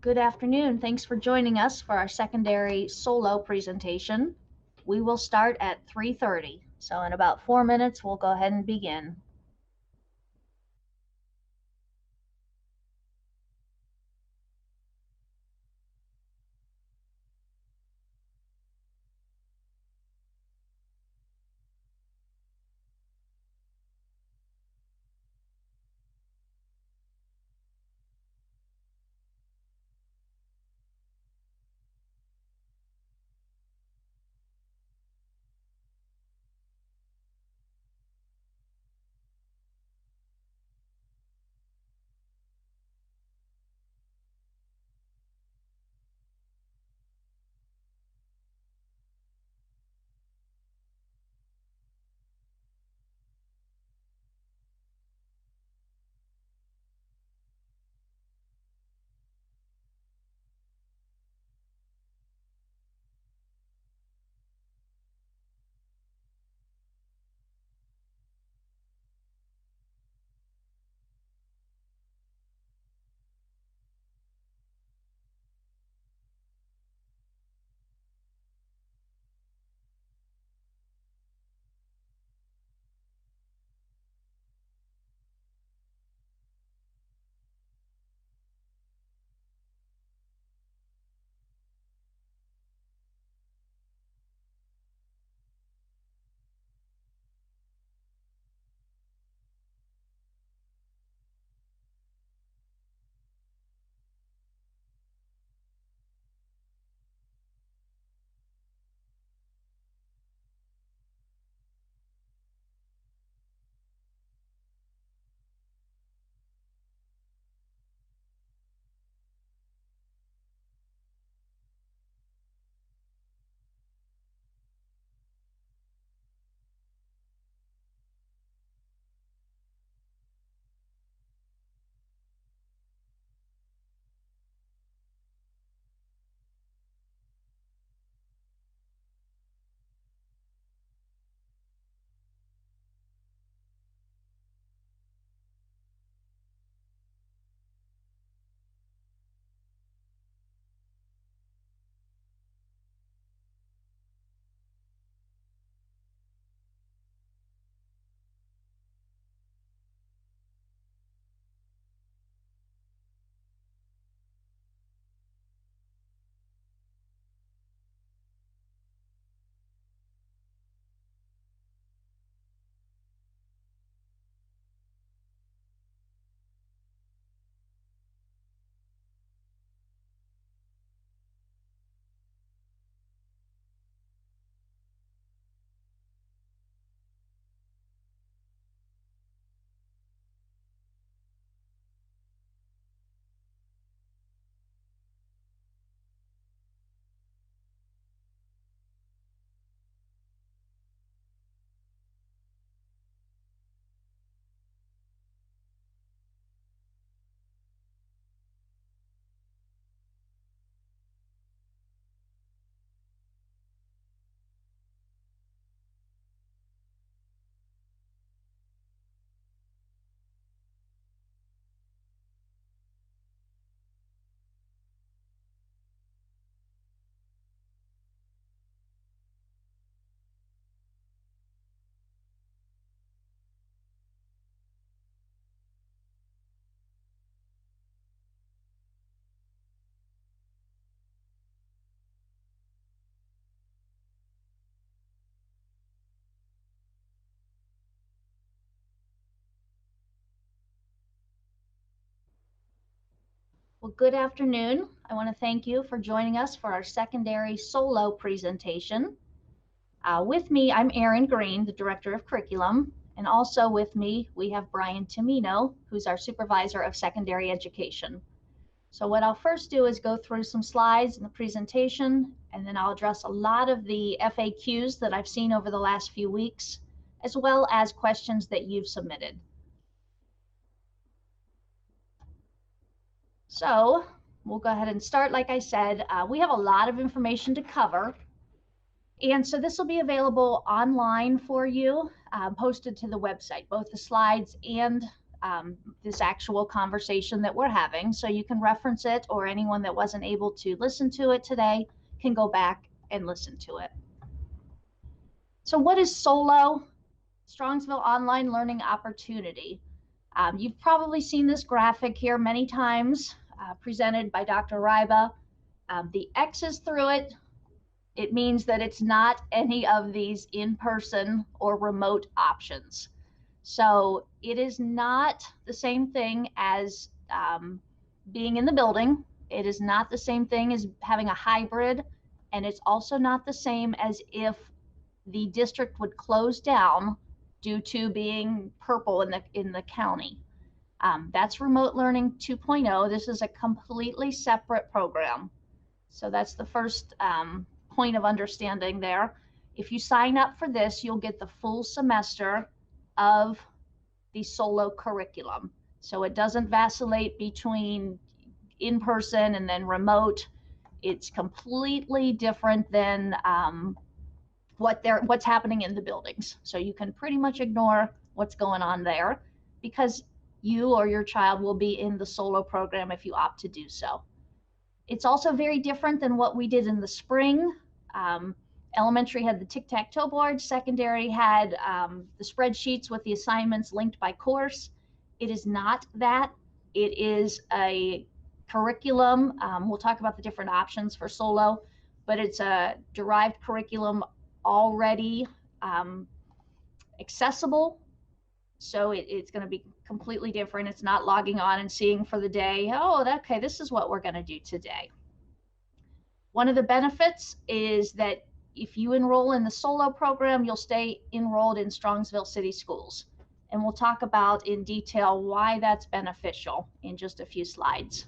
Good afternoon. Thanks for joining us for our secondary solo presentation. We will start at 3:30. So in about 4 minutes, we'll go ahead and begin. Well, good afternoon. I want to thank you for joining us for our secondary solo presentation. With me, I'm Erin Green, the Director of Curriculum, and also with me, we have Brian Timino, who's our Supervisor of Secondary Education. So what I'll first do is go through some slides in the presentation, and then I'll address a lot of the FAQs that I've seen over the last few weeks, as well as questions that you've submitted. So we'll go ahead and start. Like I said, we have a lot of information to cover. And so this will be available online for you, posted to the website, both the slides and this actual conversation that we're having. So you can reference it, or anyone that wasn't able to listen to it today can go back and listen to it. So what is SOLO? Strongsville Online Learning Opportunity. You've probably seen this graphic here many times, presented by Dr. Ryba. The X's through it, it means that it's not any of these in-person or remote options. So it is not the same thing as being in the building. It is not the same thing as having a hybrid, and it's also not the same as if the district would close down due to being purple in the county. That's Remote Learning 2.0. This is a completely separate program. So that's the first point of understanding there. If you sign up for this, you'll get the full semester of the SOLO curriculum. So it doesn't vacillate between in-person and then remote. It's completely different than what's happening in the buildings. So you can pretty much ignore what's going on there, because you or your child will be in the SOLO program if you opt to do so. It's also very different than what we did in the spring. Elementary had the tic-tac-toe board. Secondary had the spreadsheets with the assignments linked by course. It is not that. It is a curriculum. We'll talk about the different options for SOLO, but it's a derived curriculum already accessible. So it's going to be completely different. It's not logging on and seeing for the day, oh, okay, this is what we're going to do today. One of the benefits is that if you enroll in the SOLO program, you'll stay enrolled in Strongsville City Schools. And we'll talk about in detail why that's beneficial in just a few slides.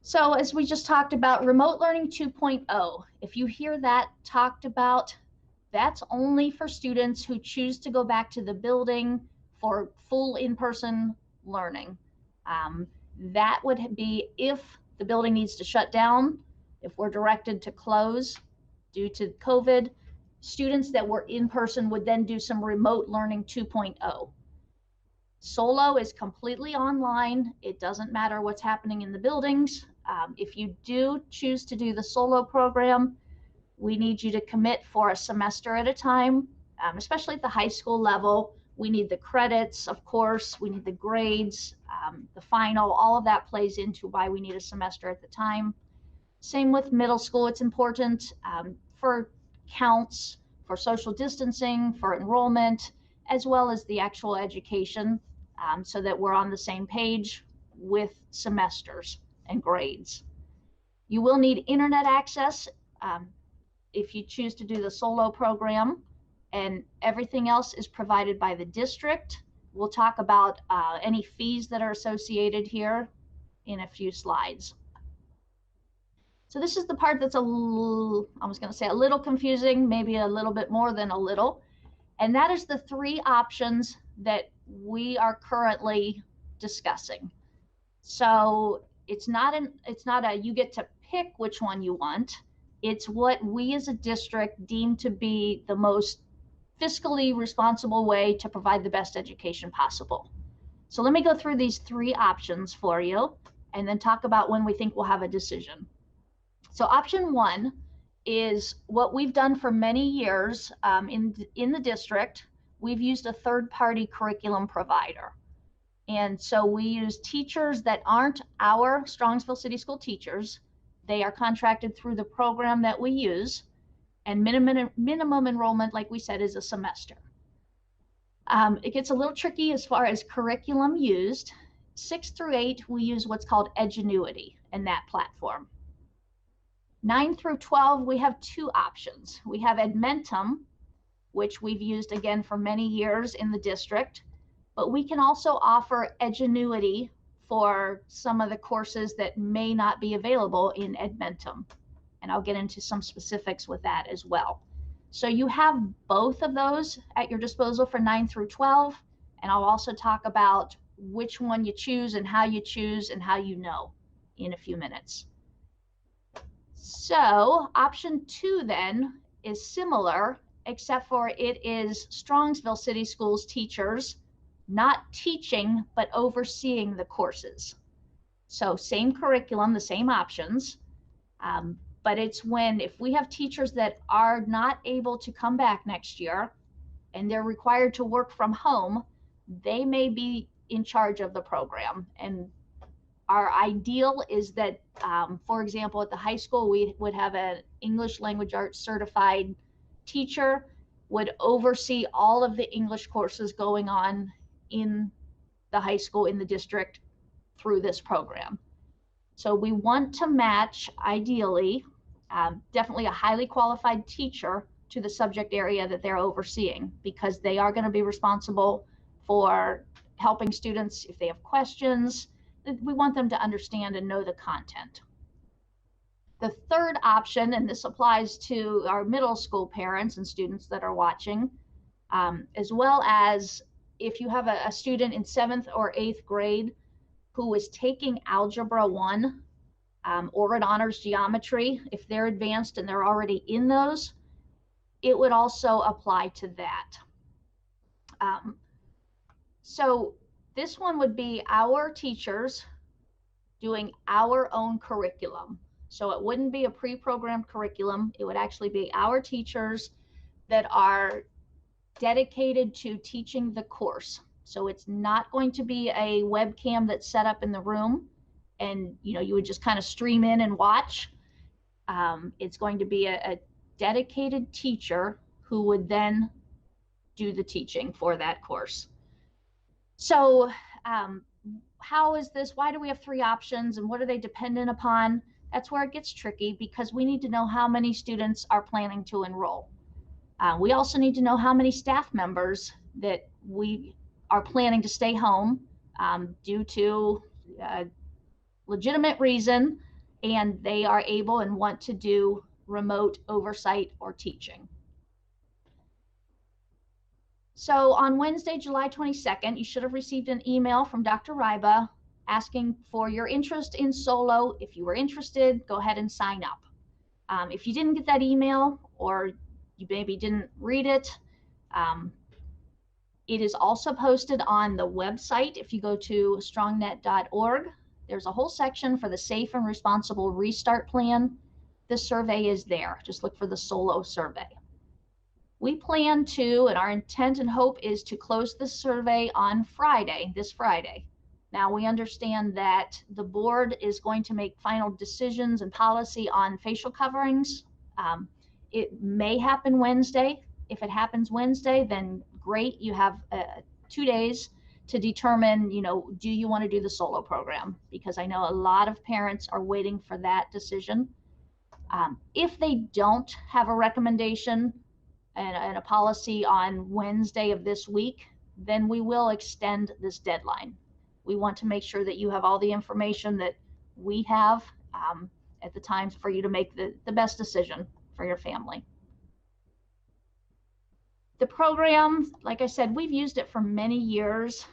So as we just talked about, Remote Learning 2.0, if you hear that talked about, that's only for students who choose to go back to the building for full in-person learning. That would be if the building needs to shut down, if we're directed to close due to COVID. Students that were in person would then do some Remote Learning 2.0. SOLO is completely online. It doesn't matter what's happening in the buildings. If you do choose to do the SOLO program, we need you to commit for a semester at a time, especially at the high school level. We need the credits, of course, we need the grades, the final, all of that plays into why we need a semester at the time. Same with middle school. It's important for counts, for social distancing, for enrollment, as well as the actual education, so that we're on the same page with semesters and grades. You will need internet access if you choose to do the SOLO program, and everything else is provided by the district. We'll talk about any fees that are associated here in a few slides. So this is the part that's I was going to say a little confusing, maybe a little bit more than a little, and that is the three options that we are currently discussing. So it's not a you get to pick which one you want. It's what we as a district deem to be the most fiscally responsible way to provide the best education possible. So let me go through these three options for you and then talk about when we think we'll have a decision. So option one is what we've done for many years in the district. We've used a third-party curriculum provider. And so we use teachers that aren't our Strongsville City School teachers. They are contracted through the program that we use, and minimum enrollment, like we said, is a semester. It gets a little tricky as far as curriculum used. 6 through 8, we use what's called Edgenuity in that platform. 9 through 12, we have two options. We have Edmentum, which we've used again for many years in the district, but we can also offer Edgenuity for some of the courses that may not be available in Edmentum. And I'll get into some specifics with that as well. So you have both of those at your disposal for 9 through 12. And I'll also talk about which one you choose and how you know in a few minutes. So option 2 then is similar, except for it is Strongsville City Schools teachers not teaching, but overseeing the courses. So same curriculum, the same options, but it's when, if we have teachers that are not able to come back next year and they're required to work from home, they may be in charge of the program. And our ideal is that, for example, at the high school, we would have an English language arts certified teacher would oversee all of the English courses going on in the high school, in the district, through this program. So we want to match, ideally, definitely a highly qualified teacher to the subject area that they're overseeing, because they are going to be responsible for helping students if they have questions. We want them to understand and know the content. The third option, and this applies to our middle school parents and students that are watching, as well as if you have a student in 7th or 8th grade who is taking Algebra 1 or an honors geometry, if they're advanced and they're already in those, it would also apply to that. So this one would be our teachers doing our own curriculum. So it wouldn't be a pre-programmed curriculum. It would actually be our teachers that are dedicated to teaching the course. So it's not going to be a webcam that's set up in the room and you would just kind of stream in and watch. It's going to be a dedicated teacher who would then do the teaching for that course. So how is this? Why do we have 3 options, and what are they dependent upon? That's where it gets tricky, because we need to know how many students are planning to enroll. We also need to know how many staff members that we are planning to stay home due to legitimate reason, and they are able and want to do remote oversight or teaching. So on Wednesday, July 22nd, you should have received an email from Dr. Ryba asking for your interest in solo. If you were interested, go ahead and sign up. If you didn't get that email, or you maybe didn't read it, it is also posted on the website. If you go to strongnet.org, there's a whole section for the Safe and Responsible Restart Plan. The survey is there. Just look for the solo survey. We plan to, and our intent and hope is to close the survey on Friday, this Friday. Now, we understand that the board is going to make final decisions and policy on facial coverings. It may happen Wednesday. If it happens Wednesday, then great. You have 2 days to determine, do you want to do the solo program? Because I know a lot of parents are waiting for that decision. If they don't have a recommendation and a policy on Wednesday of this week, then we will extend this deadline. We want to make sure that you have all the information that we have at the time for you to make the best decision for your family. The program, like I said, we've used it for many years.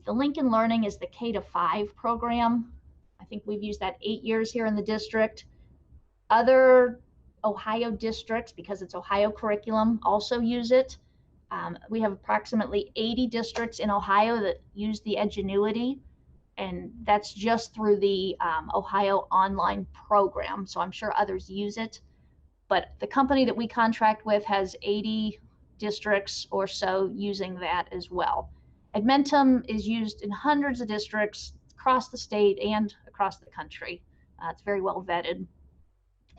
The Lincoln Learning is the K-5 program. I think we've used that 8 years here in the district. Other Ohio districts, because it's Ohio curriculum, also use it. We have approximately 80 districts in Ohio that use the Edgenuity, and that's just through the Ohio online program. So I'm sure others use it, but the company that we contract with has 80 districts or so using that as well. Edmentum is used in hundreds of districts across the state and across the country. It's very well vetted.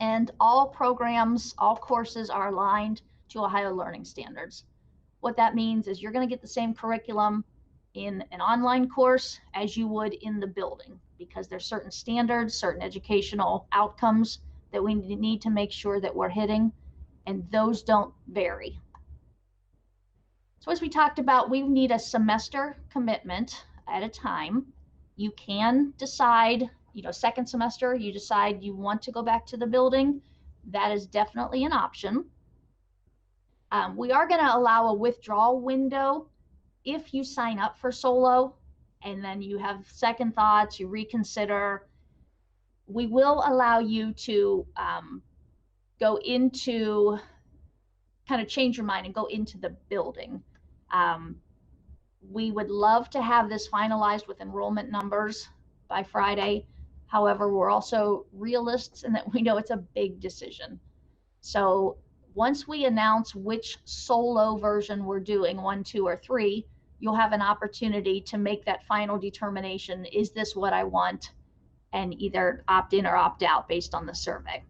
And all programs, all courses are aligned to Ohio learning standards. What that means is you're going to get the same curriculum in an online course as you would in the building, because there's certain standards, certain educational outcomes that we need to make sure that we're hitting, and those don't vary. So as we talked about, we need a semester commitment at a time. You can decide, second semester, you decide you want to go back to the building. That is definitely an option. We are going to allow a withdrawal window if you sign up for solo and then you have second thoughts, you reconsider. We will allow you to go into, kind of change your mind and go into the building. We would love to have this finalized with enrollment numbers by Friday. However, we're also realists in that we know it's a big decision. So once we announce which solo version we're doing, 1, 2, or 3, you'll have an opportunity to make that final determination. Is this what I want? And either opt in or opt out based on the survey.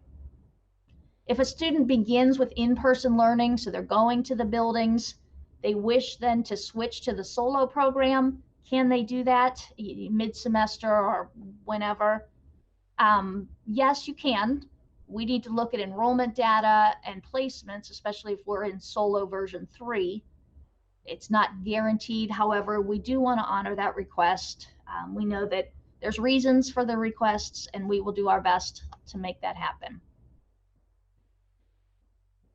If a student begins with in-person learning, so they're going to the buildings, they wish then to switch to the solo program, can they do that mid-semester or whenever? Yes, you can. We need to look at enrollment data and placements, especially if we're in solo version 3. It's not guaranteed. However, we do want to honor that request. We know that there's reasons for the requests, and we will do our best to make that happen.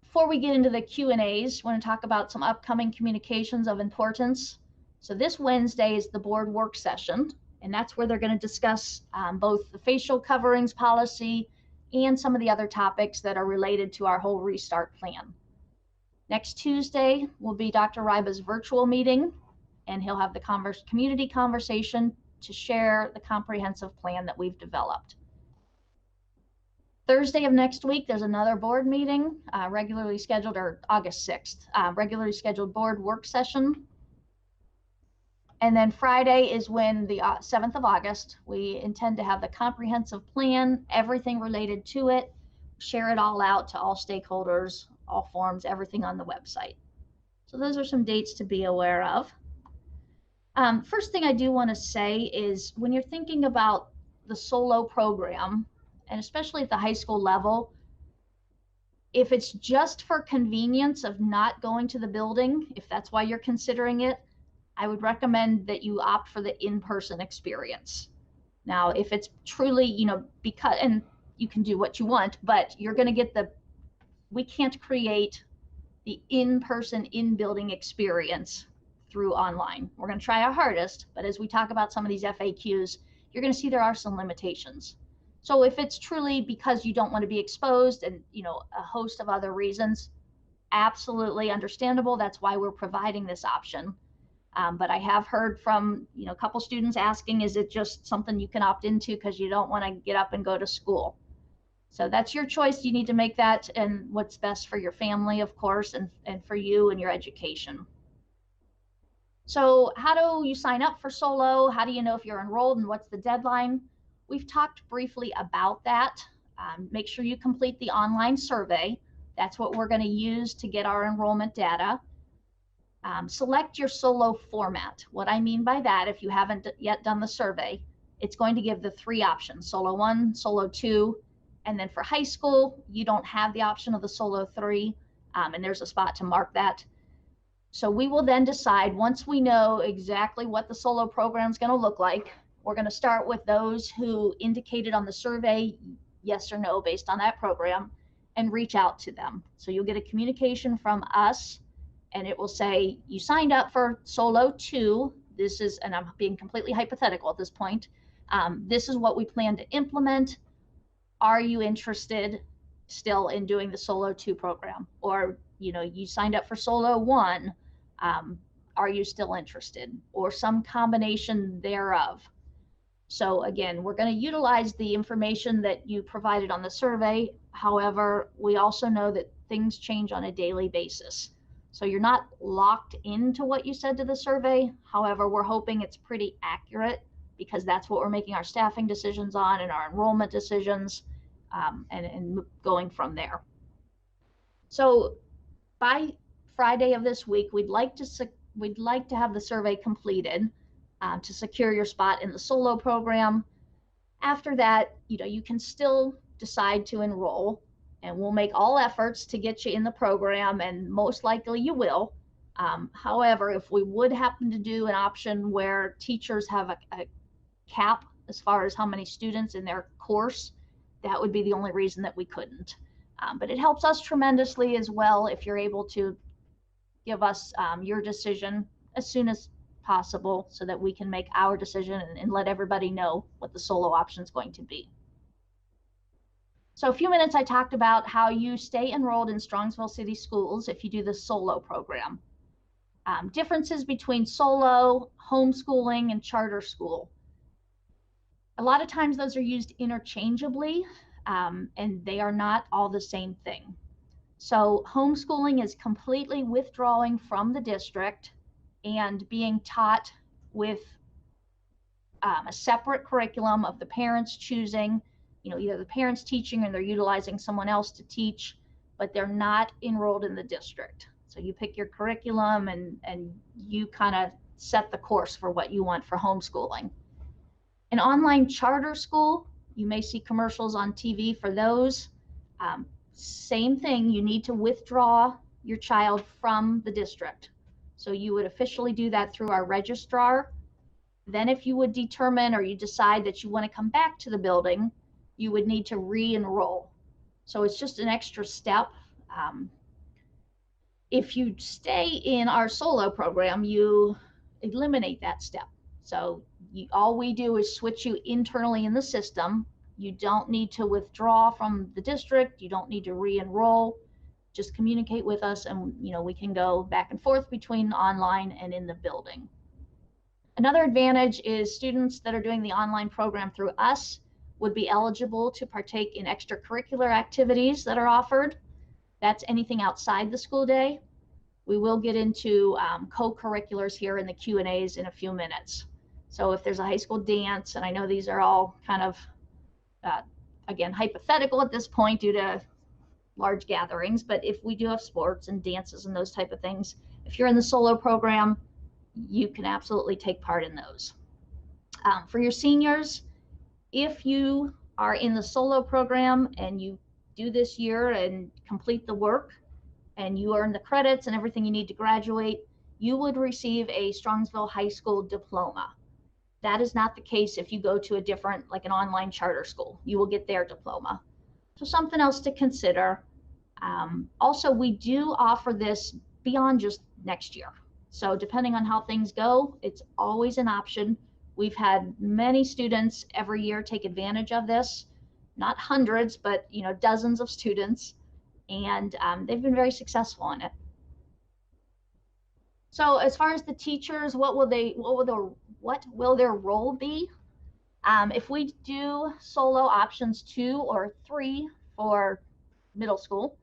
Before we get into the Q&As, I want to talk about some upcoming communications of importance. So this Wednesday is the board work session, and that's where they're going to discuss both the facial coverings policy and some of the other topics that are related to our whole restart plan. Next Tuesday will be Dr. Ryba's virtual meeting, and he'll have the community conversation to share the comprehensive plan that we've developed. Thursday of next week, there's another board meeting, regularly scheduled, or August 6th, regularly scheduled board work session. And then Friday is when the 7th of August, we intend to have the comprehensive plan, everything related to it, share it all out to all stakeholders, all forms, everything on the website. So those are some dates to be aware of. First thing I do want to say is when you're thinking about the solo program, and especially at the high school level, if it's just for convenience of not going to the building, if that's why you're considering it, I would recommend that you opt for the in-person experience. Now, if it's truly, because, and you can do what you want, but you're going to get we can't create the in-person, in-building experience through online. We're going to try our hardest, but as we talk about some of these FAQs, you're going to see there are some limitations. So if it's truly because you don't want to be exposed and, a host of other reasons, absolutely understandable. That's why we're providing this option. But I have heard from, a couple students asking, is it just something you can opt into because you don't want to get up and go to school? So that's your choice. You need to make that and what's best for your family, of course, and for you and your education. So how do you sign up for solo? How do you know if you're enrolled and what's the deadline? We've talked briefly about that. Make sure you complete the online survey. That's what we're going to use to get our enrollment data. Select your solo format. What I mean by that, if you haven't yet done the survey, it's going to give the 3 options, solo 1, solo 2, and then for high school, you don't have the option of the solo 3, and there's a spot to mark that. So we will then decide, once we know exactly what the solo program is going to look like, we're going to start with those who indicated on the survey yes or no based on that program and reach out to them. So you'll get a communication from us and it will say, you signed up for solo 2. This is, and I'm being completely hypothetical at this point. This is what we plan to implement. Are you interested still in doing the solo 2 program? Or, you signed up for solo 1. Are you still interested? Or some combination thereof. So again, we're going to utilize the information that you provided on the survey. However, we also know that things change on a daily basis. So you're not locked into what you said to the survey. However, we're hoping it's pretty accurate because that's what we're making our staffing decisions on and our enrollment decisions, and going from there. So by Friday of this week, we'd like to have the survey completed to secure your spot in the solo program. After that, you can still decide to enroll, and we'll make all efforts to get you in the program, and most likely you will. However, if we would happen to do an option where teachers have a cap as far as how many students in their course, that would be the only reason that we couldn't. But it helps us tremendously as well if you're able to give us your decision as soon as possible so that we can make our decision and let everybody know what the solo option is going to be. So a few minutes I talked about how you stay enrolled in Strongsville City Schools if you do the solo program. Differences between solo, homeschooling, and charter school. A lot of times those are used interchangeably, and they are not all the same thing. So homeschooling is completely withdrawing from the district and being taught with a separate curriculum of the parents choosing, either the parents teaching or they're utilizing someone else to teach, but they're not enrolled in the district. So you pick your curriculum and you kind of set the course for what you want for homeschooling. An online charter school, you may see commercials on TV for those. Same thing, you need to withdraw your child from the district. So you would officially do that through our registrar. Then if you would determine or you decide that you want to come back to the building, you would need to re-enroll. So it's just an extra step. If you stay in our solo program, you eliminate that step. So all we do is switch you internally in the system. You don't need to withdraw from the district. You don't need to re-enroll. Just communicate with us and we can go back and forth between online and in the building. Another advantage is students that are doing the online program through us would be eligible to partake in extracurricular activities that are offered. That's anything outside the school day. We will get into co-curriculars here in the Q&As in a few minutes. So if there's a high school dance, and I know these are all kind of, again, hypothetical at this point due to large gatherings, but if we do have sports and dances and those type of things, if you're in the solo program, you can absolutely take part in those. For your seniors, if you are in the solo program and you do this year and complete the work and you earn the credits and everything you need to graduate, you would receive a Strongsville High School diploma. That is not the case if you go to a different, like an online charter school. You will get their diploma. So something else to consider. Also, we do offer this beyond just next year. So depending on how things go, it's always an option. We've had many students every year take advantage of this, not hundreds, but dozens of students, and they've been very successful in it. So as far as the teachers, what will their role be? If we do solo options 2 or 3 for middle school,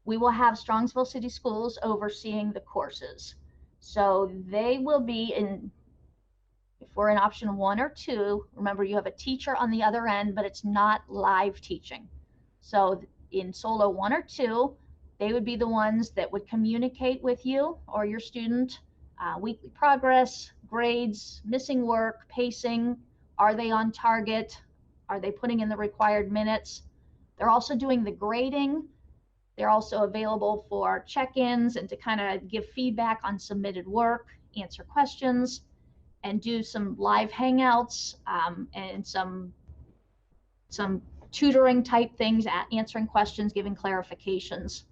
we will have Strongsville City Schools overseeing the courses. So they will be if we're in option 1 or 2, remember you have a teacher on the other end, but it's not live teaching. So in solo 1 or 2, they would be the ones that would communicate with you or your student, weekly progress, grades, missing work, pacing, are they on target, are they putting in the required minutes. They're also doing the grading. They're also available for check-ins and to kind of give feedback on submitted work, answer questions, and do some live hangouts and some tutoring type things, answering questions, giving clarifications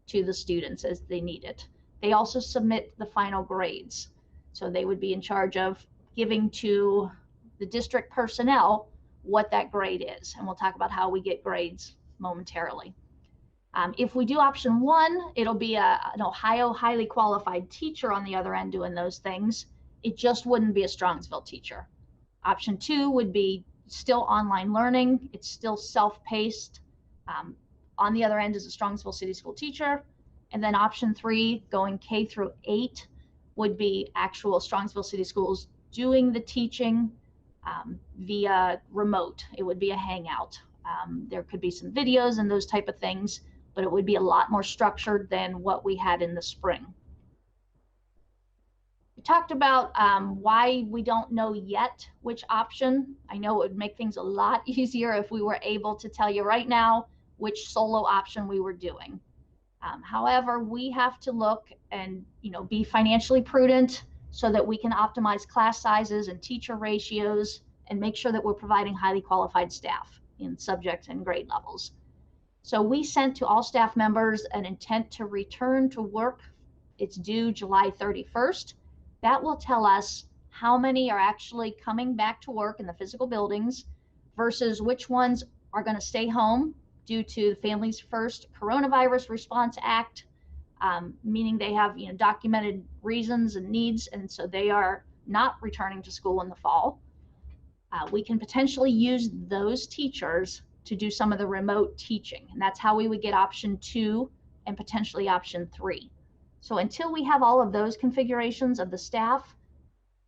to the students as they need it. They also submit the final grades. So they would be in charge of giving to the district personnel what that grade is. And we'll talk about how we get grades momentarily. If we do option 1, it'll be an Ohio highly qualified teacher on the other end doing those things. It just wouldn't be a Strongsville teacher. Option 2 would be still online learning. It's still self-paced. On the other end is a Strongsville City School teacher. And then option 3, going K through 8, would be actual Strongsville City Schools doing the teaching via remote. It would be a hangout. There could be some videos and those type of things, but it would be a lot more structured than what we had in the spring. We talked about why we don't know yet which option. I know it would make things a lot easier if we were able to tell you right now which solo option we were doing. However, we have to look and be financially prudent so that we can optimize class sizes and teacher ratios and make sure that we're providing highly qualified staff in subject and grade levels. So we sent to all staff members an intent to return to work. It's due July 31st. That will tell us how many are actually coming back to work in the physical buildings versus which ones are going to stay home due to the Families First Coronavirus Response Act meaning they have documented reasons and needs, and so they are not returning to school in the fall. We can potentially use those teachers to do some of the remote teaching, and that's how we would get option 2 and potentially option 3. So until we have all of those configurations of the staff,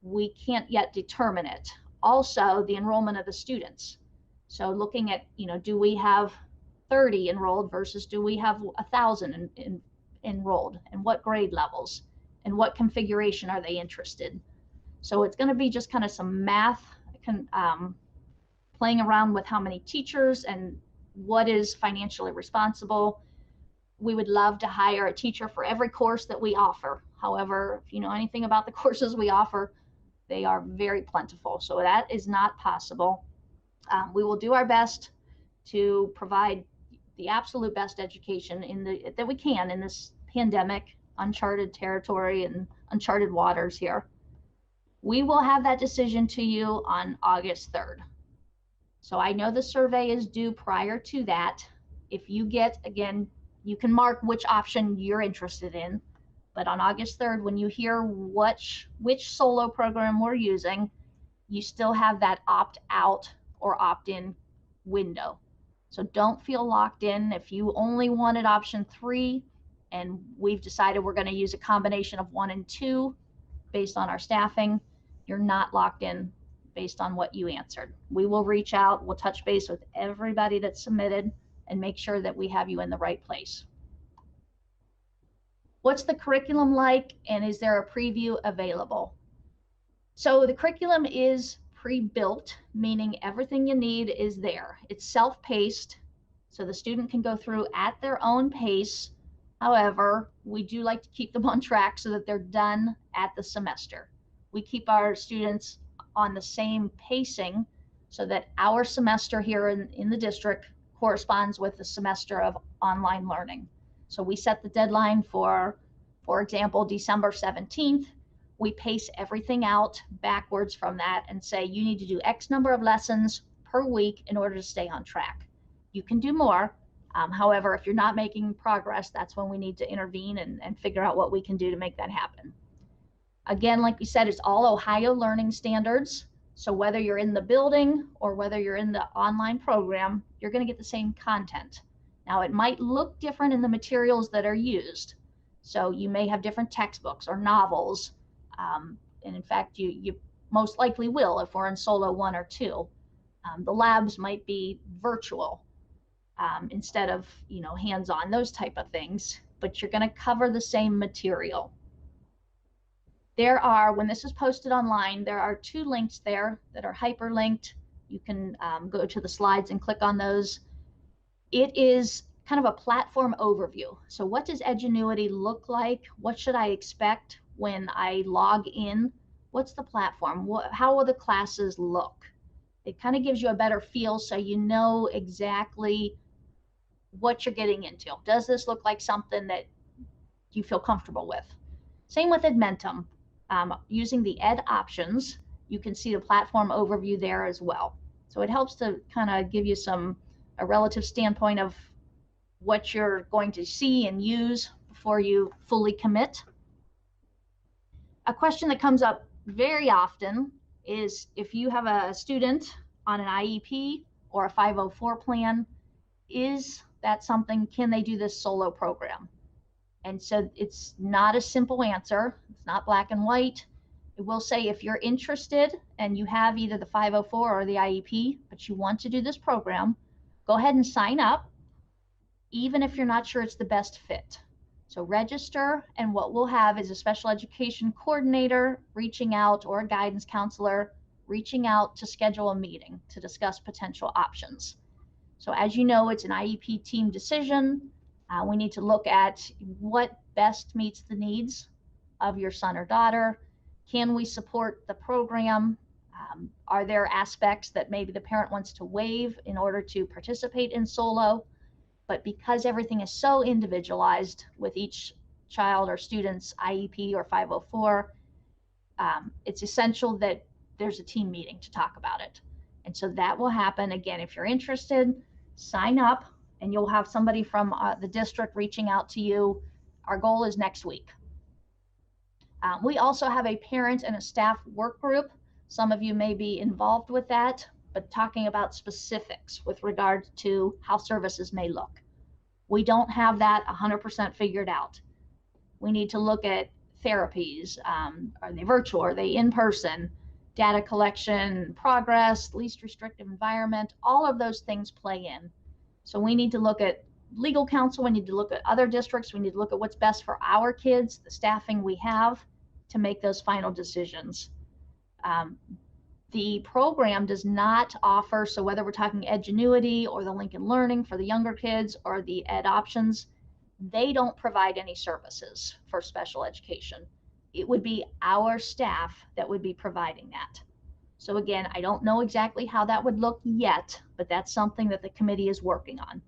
we can't yet determine it. Also, the enrollment of the students. So looking at, do we have 30 enrolled versus do we have 1,000 enrolled, and what grade levels, and what configuration are they interested? So it's going to be just kind of some math, playing around with how many teachers and what is financially responsible. We would love to hire a teacher for every course that we offer. However, if you know anything about the courses we offer, they are very plentiful, so that is not possible. We will do our best to provide the absolute best education that we can in this pandemic, uncharted territory and uncharted waters here. We will have that decision to you on August 3rd. So I know the survey is due prior to that. If you get, again, you can mark which option you're interested in, but on August 3rd, when you hear which solo program we're using, you still have that opt-out or opt-in window. So don't feel locked in. If you only wanted option 3 and we've decided we're going to use a combination of 1 and 2 based on our staffing, you're not locked in based on what you answered. We will reach out, we'll touch base with everybody that's submitted and make sure that we have you in the right place. What's the curriculum like, and is there a preview available? So the curriculum is pre-built, meaning everything you need is there. It's self-paced, so the student can go through at their own pace. However, we do like to keep them on track so that they're done at the semester. We keep our students on the same pacing so that our semester here in the district corresponds with the semester of online learning. So we set the deadline for example, December 17th. We pace everything out backwards from that and say, you need to do X number of lessons per week in order to stay on track. You can do more. However, if you're not making progress, that's when we need to intervene and figure out what we can do to make that happen. Again, like we said, it's all Ohio learning standards. So whether you're in the building or whether you're in the online program, you're going to get the same content. Now, it might look different in the materials that are used. So you may have different textbooks or novels. And in fact, you most likely will if we're in solo 1 or 2. The labs might be virtual instead of hands-on, those type of things. But you're going to cover the same material. There are, when this is posted online, there are 2 links there that are hyperlinked. You can go to the slides and click on those. It is kind of a platform overview. So what does Edgenuity look like? What should I expect when I log in? What's the platform? How will the classes look? It kind of gives you a better feel so you know exactly what you're getting into. Does this look like something that you feel comfortable with? Same with Edmentum. Using the Ed options, you can see the platform overview there as well. So it helps to kind of give you a relative standpoint of what you're going to see and use before you fully commit. A question that comes up very often is if you have a student on an IEP or a 504 plan, is that something, can they do this solo program? And so it's not a simple answer. It's not black and white. It will say if you're interested and you have either the 504 or the IEP, but you want to do this program, go ahead and sign up, even if you're not sure it's the best fit. So register, and what we'll have is a special education coordinator reaching out, or a guidance counselor reaching out to schedule a meeting to discuss potential options. So as you know, it's an IEP team decision. We need to look at what best meets the needs of your son or daughter. Can we support the program? Are there aspects that maybe the parent wants to waive in order to participate in solo? But because everything is so individualized with each child or student's IEP or 504, it's essential that there's a team meeting to talk about it. And so that will happen. Again, if you're interested, sign up, and you'll have somebody from the district reaching out to you Our goal is next week. We also have a parent and a staff work group. Some of you may be involved with that, but talking about specifics with regard to how services may look. We don't have that 100% figured out. We need to look at therapies. Are they virtual? Are they in person? Data collection, progress, least restrictive environment, all of those things play in. So we need to look at legal counsel. We need to look at other districts. We need to look at what's best for our kids, the staffing we have, to make those final decisions. The program does not offer, so whether we're talking Edgenuity or the Lincoln Learning for the younger kids or the Ed Options, they don't provide any services for special education. It would be our staff that would be providing that. So again, I don't know exactly how that would look yet, but that's something that the committee is working on.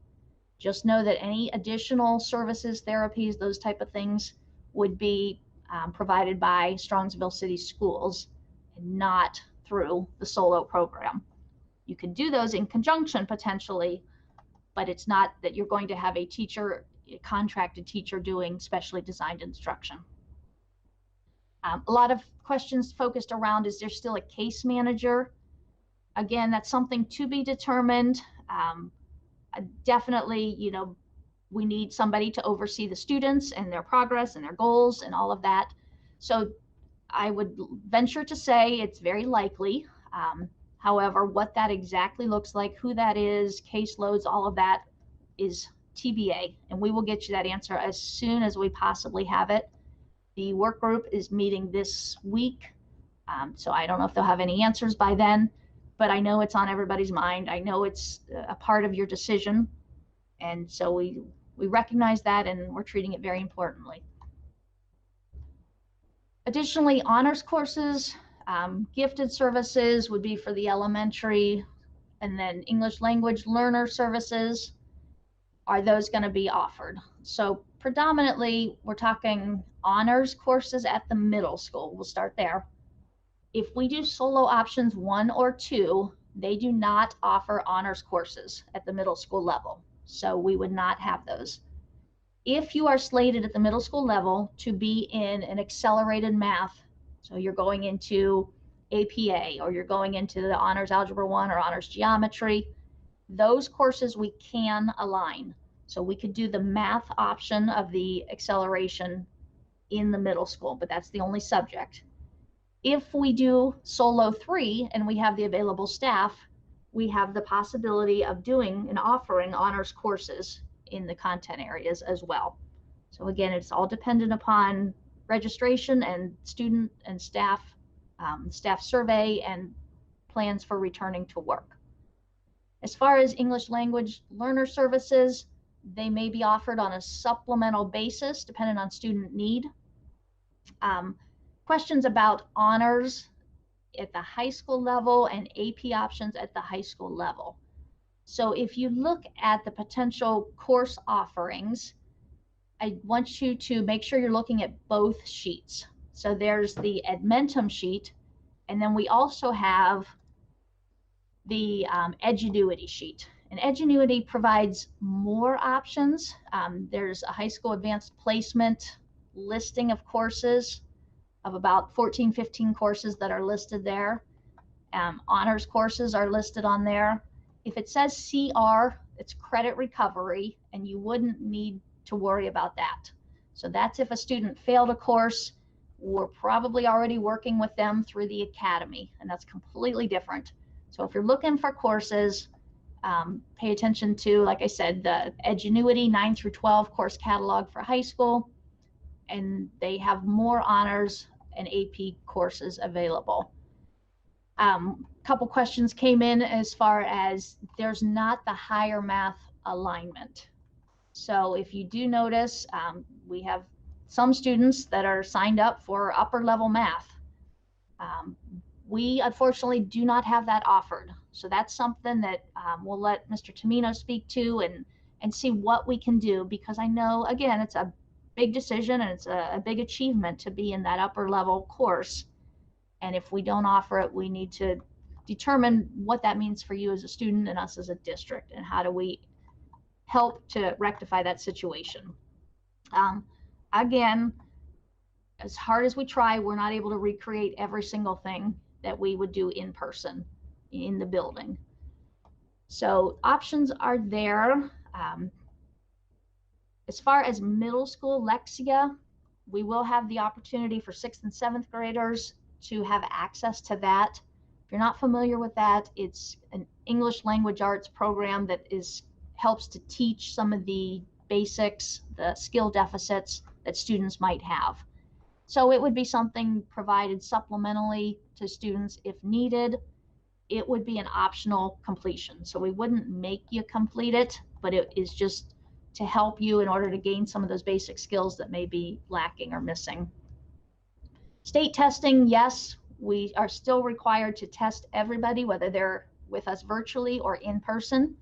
Just know that any additional services, therapies, those type of things would be provided by Strongsville City Schools and not through the solo program. You can do those in conjunction potentially, but it's not that you're going to have a contracted teacher doing specially designed instruction. A lot of questions focused around, is there still a case manager? Again, that's something to be determined. Definitely, we need somebody to oversee the students and their progress and their goals and all of that. So I would venture to say it's very likely. However, what that exactly looks like, who that is, caseloads, all of that is TBA, and we will get you that answer as soon as we possibly have it. The work group is meeting this week, so I don't know if they'll have any answers by then, but I know it's on everybody's mind. I know it's a part of your decision, and so we recognize that, and we're treating it very importantly. Additionally, honors courses, gifted services would be for the elementary, and then English language learner services, are those going to be offered? So predominantly, we're talking honors courses at the middle school. We'll start there. If we do solo options 1 or 2, they do not offer honors courses at the middle school level. So we would not have those. If you are slated at the middle school level to be in an accelerated math, so you're going into APA or you're going into the honors algebra 1 or honors geometry, those courses we can align. So we could do the math option of the acceleration in the middle school, but that's the only subject. If we do solo 3 and we have the available staff, we have the possibility of doing and offering honors courses in the content areas as well. So again, it's all dependent upon registration and student and staff survey and plans for returning to work. As far as English language learner services, they may be offered on a supplemental basis depending on student need. Questions about honors at the high school level and AP options at the high school level. So if you look at the potential course offerings, I want you to make sure you're looking at both sheets. So there's the Edmentum sheet, and then we also have the Edgenuity sheet. And Edgenuity provides more options. There's a high school advanced placement listing of courses of about 14, 15 courses that are listed there. Honors courses are listed on there. If it says CR, it's credit recovery, and you wouldn't need to worry about that. So that's if a student failed a course, we're probably already working with them through the academy, and that's completely different. So if you're looking for courses, pay attention to, like I said, the Edgenuity 9 through 12 course catalog for high school, and they have more honors and AP courses available. Couple questions came in as far as there's not the higher math alignment. So if you do notice, we have some students that are signed up for upper level math. We unfortunately do not have that offered. So that's something that we'll let Mr. Tamino speak to and see what we can do, because I know, again, it's a big decision and it's a big achievement to be in that upper level course. And if we don't offer it, we need to determine what that means for you as a student and us as a district, and how do we help to rectify that situation. again, as hard as we try, we're not able to recreate every single thing that we would do in person in the building. So options are there. As far as middle school Lexia, we will have the opportunity for 6th and 7th graders to have access to that. If you're not familiar with that, it's an English language arts program that helps to teach some of the basics, the skill deficits that students might have. So it would be something provided supplementally to students if needed. It would be an optional completion. So we wouldn't make you complete it, but it is just to help you in order to gain some of those basic skills that may be lacking or missing. State testing, yes, we are still required to test everybody, whether they're with us virtually or in person.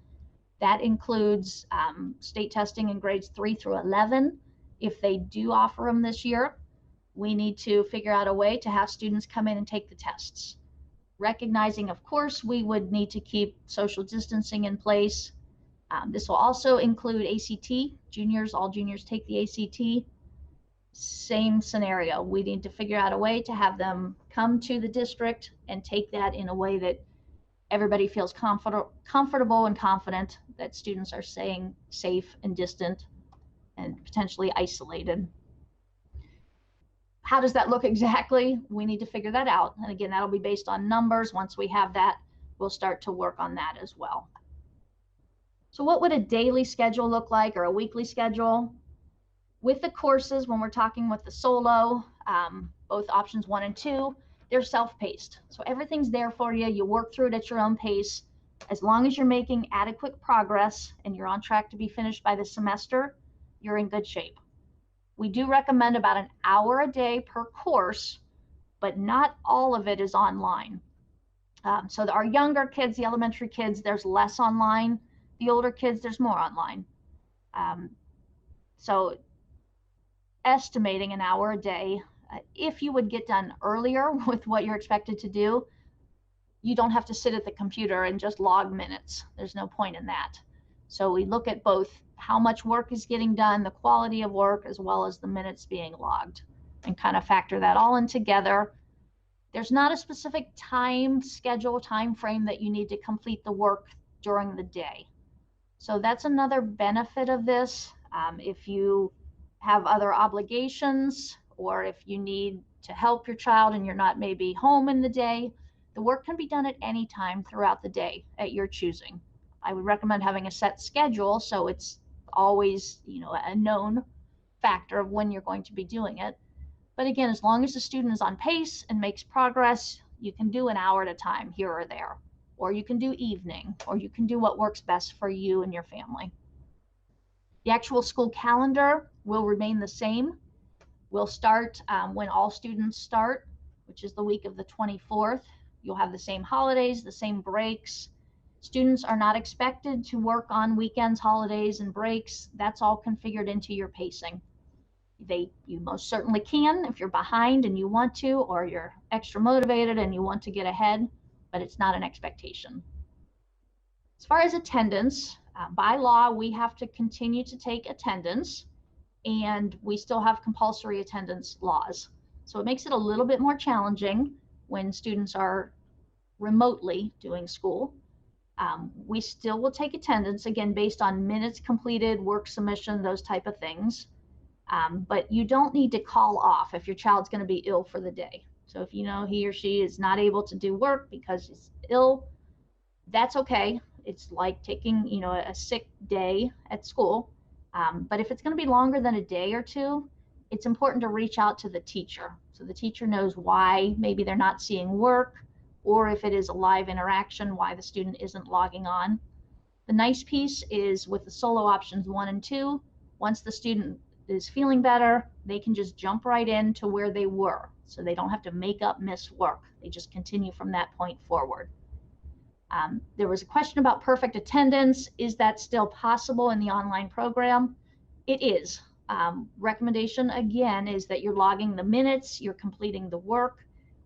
That includes state testing in grades 3 through 11. If they do offer them this year, we need to figure out a way to have students come in and take the tests. Recognizing, of course, we would need to keep social distancing in place. This will also include ACT. Juniors, all juniors take the ACT. Same scenario. We need to figure out a way to have them come to the district and take that in a way that everybody feels comfortable and confident that students are staying safe and distant and potentially isolated. How does that look exactly? We need to figure that out. And again, that'll be based on numbers. Once we have that, we'll start to work on that as well. So what would a daily schedule look like, or a weekly schedule? With the courses, when we're talking with the solo, both options 1 and 2, they're self-paced. So everything's there for you. You work through it at your own pace. As long as you're making adequate progress and you're on track to be finished by the semester, you're in good shape. We do recommend about an hour a day per course, but not all of it is online. So our younger kids, the elementary kids, there's less online. The older kids, there's more online. So estimating an hour a day, if you would get done earlier with what you're expected to do, you don't have to sit at the computer and just log minutes. There's no point in that. So we look at both how much work is getting done, the quality of work, as well as the minutes being logged, and kind of factor that all in together. There's not a specific time schedule, time frame that you need to complete the work during the day. So that's another benefit of this. If you have other obligations, or if you need to help your child and you're not maybe home in the day, the work can be done at any time throughout the day at your choosing. I would recommend having a set schedule so it's always, a known factor of when you're going to be doing it. But again, as long as the student is on pace and makes progress, you can do an hour at a time here or there, or you can do evening, or you can do what works best for you and your family. The actual school calendar will remain the same. We'll start when all students start, which is the week of the 24th. You'll have the same holidays, the same breaks. Students are not expected to work on weekends, holidays, and breaks. That's all configured into your pacing. You most certainly can if you're behind and you want to, or you're extra motivated and you want to get ahead, but it's not an expectation. As far as attendance, by law, we have to continue to take attendance, and we still have compulsory attendance laws. So it makes it a little bit more challenging when students are remotely doing school. We still will take attendance, again, based on minutes completed, work submission, those type of things. But you don't need to call off if your child's going to be ill for the day. So if you know he or she is not able to do work because he's ill, that's okay. It's like taking, a sick day at school. But if it's going to be longer than a day or two, it's important to reach out to the teacher. So the teacher knows why maybe they're not seeing work, or if it is a live interaction, why the student isn't logging on. The nice piece is with the solo options 1 and 2, once the student is feeling better, they can just jump right into where they were. So they don't have to make up missed work. They just continue from that point forward. There was a question about perfect attendance. Is that still possible in the online program? It is. Recommendation, again, is that you're logging the minutes, you're completing the work.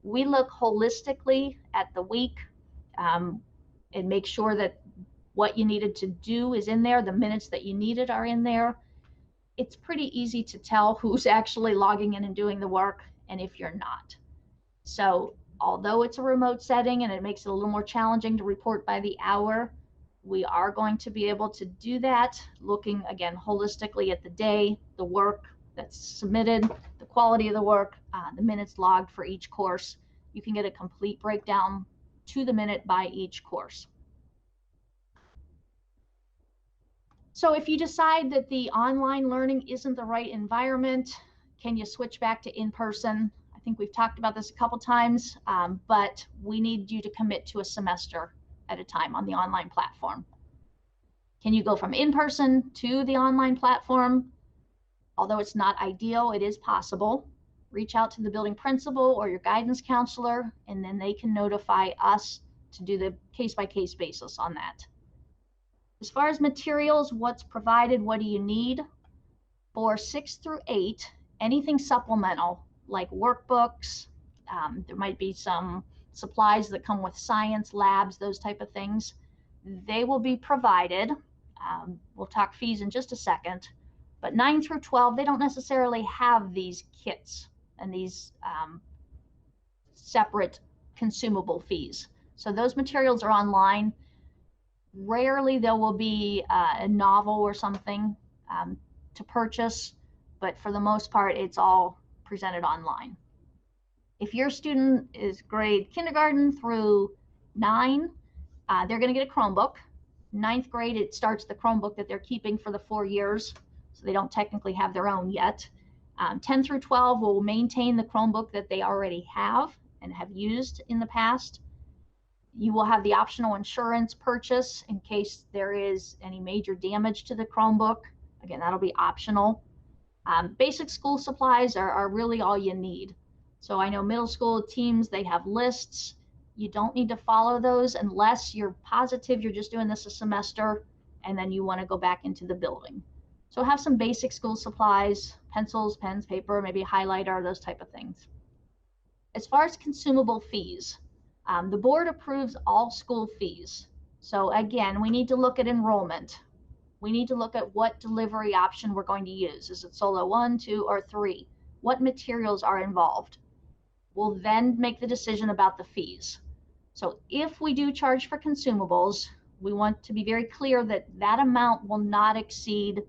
We look holistically at the week and make sure that what you needed to do is in there, the minutes that you needed are in there. it's pretty easy to tell who's actually logging in and doing the work and if you're not. So although it's a remote setting and it makes it a little more challenging to report by the hour, we are going to be able to do that, looking again holistically at the day, the work that's submitted, the quality of the work, the minutes logged for each course. You can get a complete breakdown to the minute by each course. So if you decide that the online learning isn't the right environment, can you switch back to in-person? I think we've talked about this a couple times, but we need you to commit to a semester at a time on the online platform. Can you go from in-person to the online platform? Although it's not ideal, it is possible. Reach out to the building principal or your guidance counselor, and then they can notify us to do the case-by-case basis on that. As far as materials, what's provided, what do you need? For 6 through 8, anything supplemental like workbooks, there might be some supplies that come with science labs, those type of things. They will be provided. We'll talk fees in just a second. But 9 through 12, they don't necessarily have these kits and these separate consumable fees. So those materials are online. Rarely there will be a novel or something to purchase, but for the most part, it's all presented online. If your student is grade kindergarten through 9, they're going to get a Chromebook. 9th grade, it starts the Chromebook that they're keeping for the 4 years, so they don't technically have their own yet. 10 through 12 will maintain the Chromebook that they already have and have used in the past. You will have the optional insurance purchase in case there is any major damage to the Chromebook. Again, that'll be optional. Basic school supplies are really all you need. So I know middle school teams, they have lists. You don't need to follow those unless you're positive you're just doing this a semester and then you want to go back into the building. So have some basic school supplies, pencils, pens, paper, maybe a highlighter, those type of things. As far as consumable fees, the board approves all school fees. So again, we need to look at enrollment. We need to look at what delivery option we're going to use. Is it solo 1, 2, or 3? What materials are involved? We'll then make the decision about the fees. So if we do charge for consumables, we want to be very clear that that amount will not exceed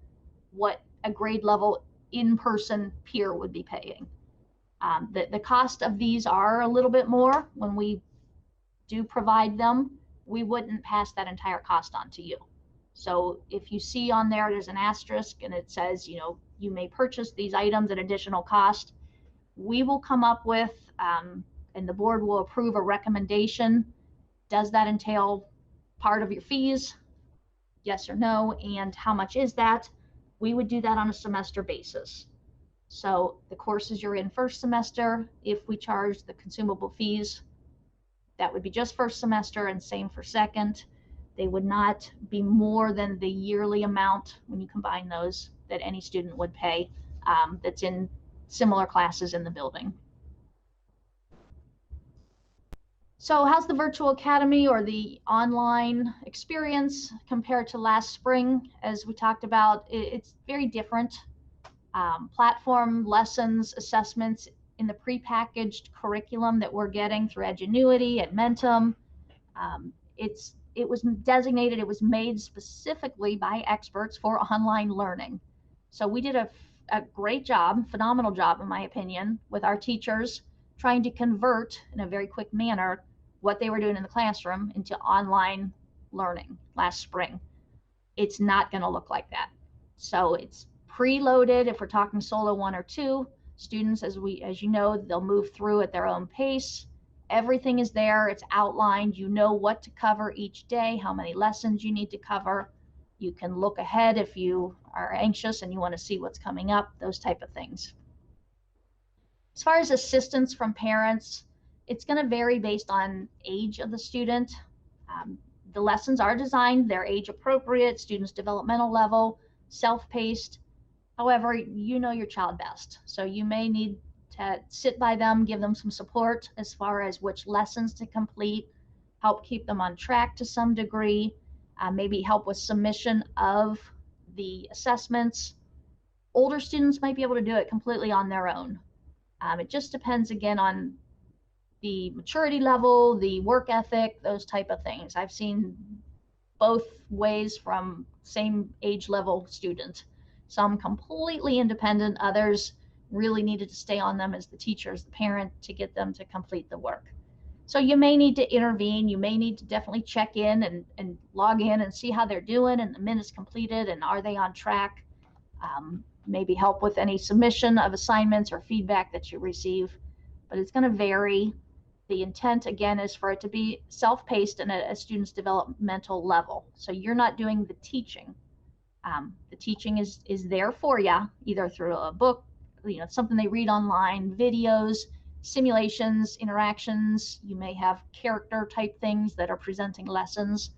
what a grade level in-person peer would be paying. The cost of these are a little bit more. When we do provide them, we wouldn't pass that entire cost on to you. So if you see on there, there's an asterisk and it says, you know, you may purchase these items at additional cost, we will come up with, and the board will approve a recommendation. Does that entail part of your fees? Yes or no, and how much is that? We would do that on a semester basis. So the courses you're in first semester, if we charge the consumable fees, that would be just first semester, and same for second. They would not be more than the yearly amount when you combine those that any student would pay that's in similar classes in the building. So how's the virtual academy or the online experience compared to last spring? As we talked about, it's very different. Platform, lessons, assessments in the prepackaged curriculum that we're getting through Edgenuity, Edmentum. It was designated, it was made specifically by experts for online learning. So we did a great job, phenomenal job in my opinion, with our teachers trying to convert in a very quick manner what they were doing in the classroom into online learning last spring. It's not going to look like that. So it's preloaded. If we're talking solo 1 or 2 students, as you know, they'll move through at their own pace. Everything is there. It's outlined. You know what to cover each day, how many lessons you need to cover. You can look ahead if you are anxious and you want to see what's coming up, those type of things. As far as assistance from parents, it's going to vary based on age of the student. The lessons are designed, they're age appropriate, students' developmental level, self-paced. However, you know your child best. So you may need to sit by them, give them some support as far as which lessons to complete, help keep them on track to some degree, maybe help with submission of the assessments. Older students might be able to do it completely on their own. It just depends again on the maturity level, the work ethic, those type of things. I've seen both ways from same age level student. Some completely independent, others really needed to stay on them as the teacher, as the parent, to get them to complete the work. So you may need to intervene. You may need to definitely check in and log in and see how they're doing and the minutes completed and are they on track. Maybe help with any submission of assignments or feedback that you receive, but it's going to vary. The intent, again, is for it to be self-paced and at a student's developmental level. So you're not doing the teaching. The teaching is there for you, either through a book, something they read online, videos, simulations, interactions. You may have character type things that are presenting lessons.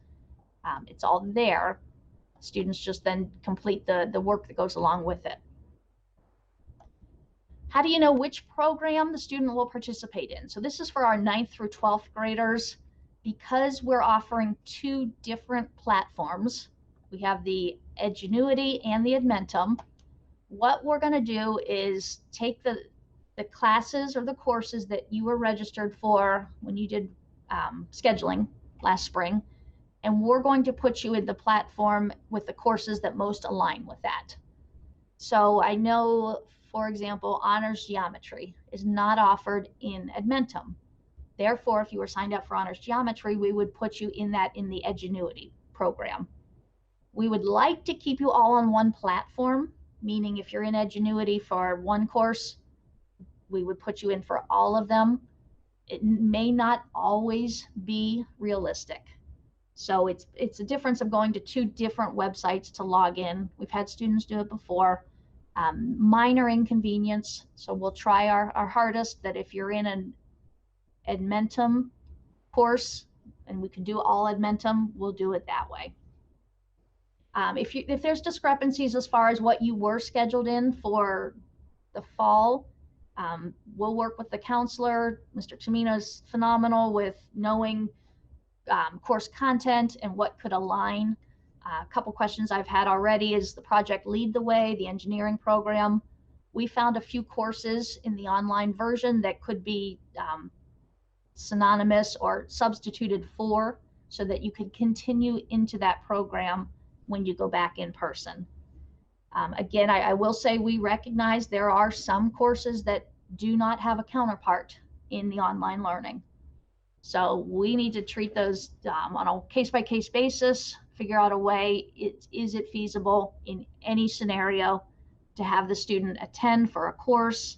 It's all there. Students just then complete the work that goes along with it. How do you know which program the student will participate in? So this is for our 9th through 12th graders. Because we're offering 2 different platforms, we have the Edgenuity and the Edmentum. What we're going to do is take the classes or the courses that you were registered for when you did scheduling last spring, and we're going to put you in the platform with the courses that most align with that. So I know, for example, honors geometry is not offered in Edmentum. Therefore, if you were signed up for honors geometry, we would put you in the Edgenuity program. We would like to keep you all on one platform, meaning if you're in Edgenuity for one course, we would put you in for all of them. It may not always be realistic. So it's a difference of going to 2 different websites to log in. We've had students do it before. Minor inconvenience. So we'll try our hardest that if you're in an Edmentum course and we can do all Edmentum, we'll do it that way. If there's discrepancies as far as what you were scheduled in for the fall, we'll work with the counselor. Mr. Tamino's phenomenal with knowing course content and what could align. A couple questions I've had already is the project Lead the Way, the engineering program. We found a few courses in the online version that could be synonymous or substituted for, so that you could continue into that program when you go back in person. Again, I will say we recognize there are some courses that do not have a counterpart in the online learning. So we need to treat those on a case-by-case basis, figure out a way, is it feasible in any scenario to have the student attend for a course.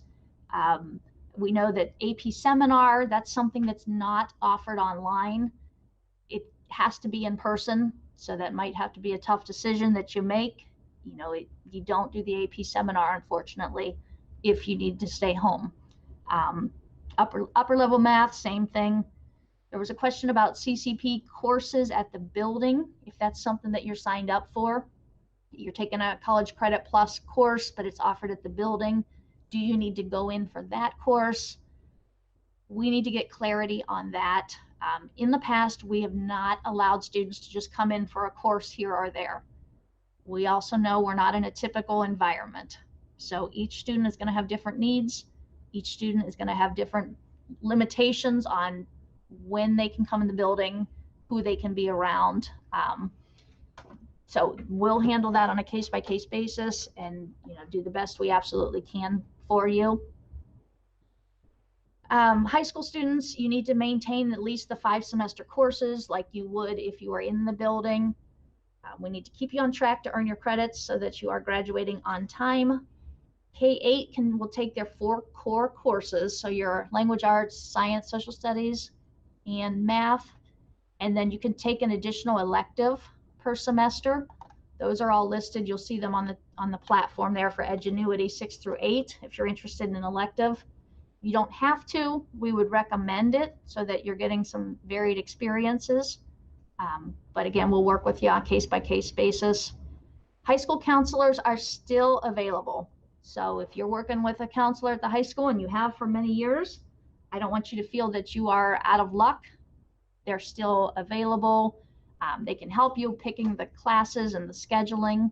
We know that AP Seminar, that's something that's not offered online. It has to be in person, so that might have to be a tough decision that you make. You don't do the AP Seminar, unfortunately, if you need to stay home. Upper level math, same thing. There was a question about CCP courses at the building, if that's something that you're signed up for. You're taking a College Credit Plus course, but it's offered at the building. Do you need to go in for that course? We need to get clarity on that. In the past, we have not allowed students to just come in for a course here or there. We also know we're not in a typical environment. So each student is going to have different needs. Each student is going to have different limitations on when they can come in the building, who they can be around. So we'll handle that on a case-by-case basis and do the best we absolutely can for you. High school students, you need to maintain at least the 5-semester courses like you would if you were in the building. We need to keep you on track to earn your credits so that you are graduating on time. K-8 will take their 4 core courses, so your language arts, science, social studies, and math, and then you can take an additional elective per semester. Those are all listed. You'll see them on the platform there for Edgenuity 6 through 8 if you're interested in an elective. You don't have to. We would recommend it so that you're getting some varied experiences. But again, we'll work with you on a case-by-case basis. High school counselors are still available. So if you're working with a counselor at the high school and you have for many years, I don't want you to feel that you are out of luck. They're still available. They can help you picking the classes and the scheduling.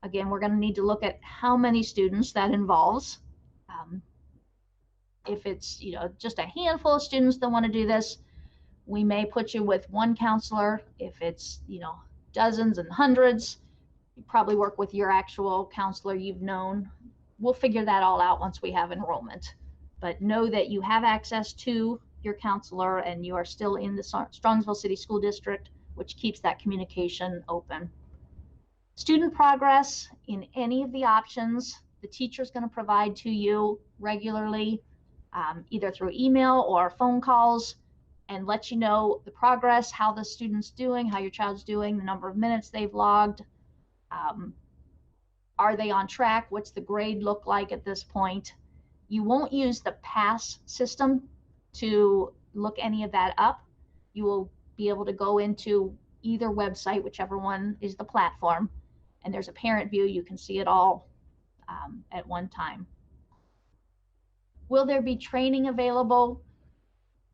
Again, we're going to need to look at how many students that involves. If it's, just a handful of students that want to do this, we may put you with one counselor. If it's, dozens and hundreds, you probably work with your actual counselor you've known. We'll figure that all out once we have enrollment. But know that you have access to your counselor and you are still in the Strongsville City School District, which keeps that communication open. Student progress in any of the options, the teacher is going to provide to you regularly, either through email or phone calls, and let you know the progress, how the student's doing, how your child's doing, the number of minutes they've logged. Are they on track? What's the grade look like at this point? You won't use the PASS system to look any of that up. You will be able to go into either website, whichever one is the platform, and there's a parent view. You can see it all at one time. Will there be training available?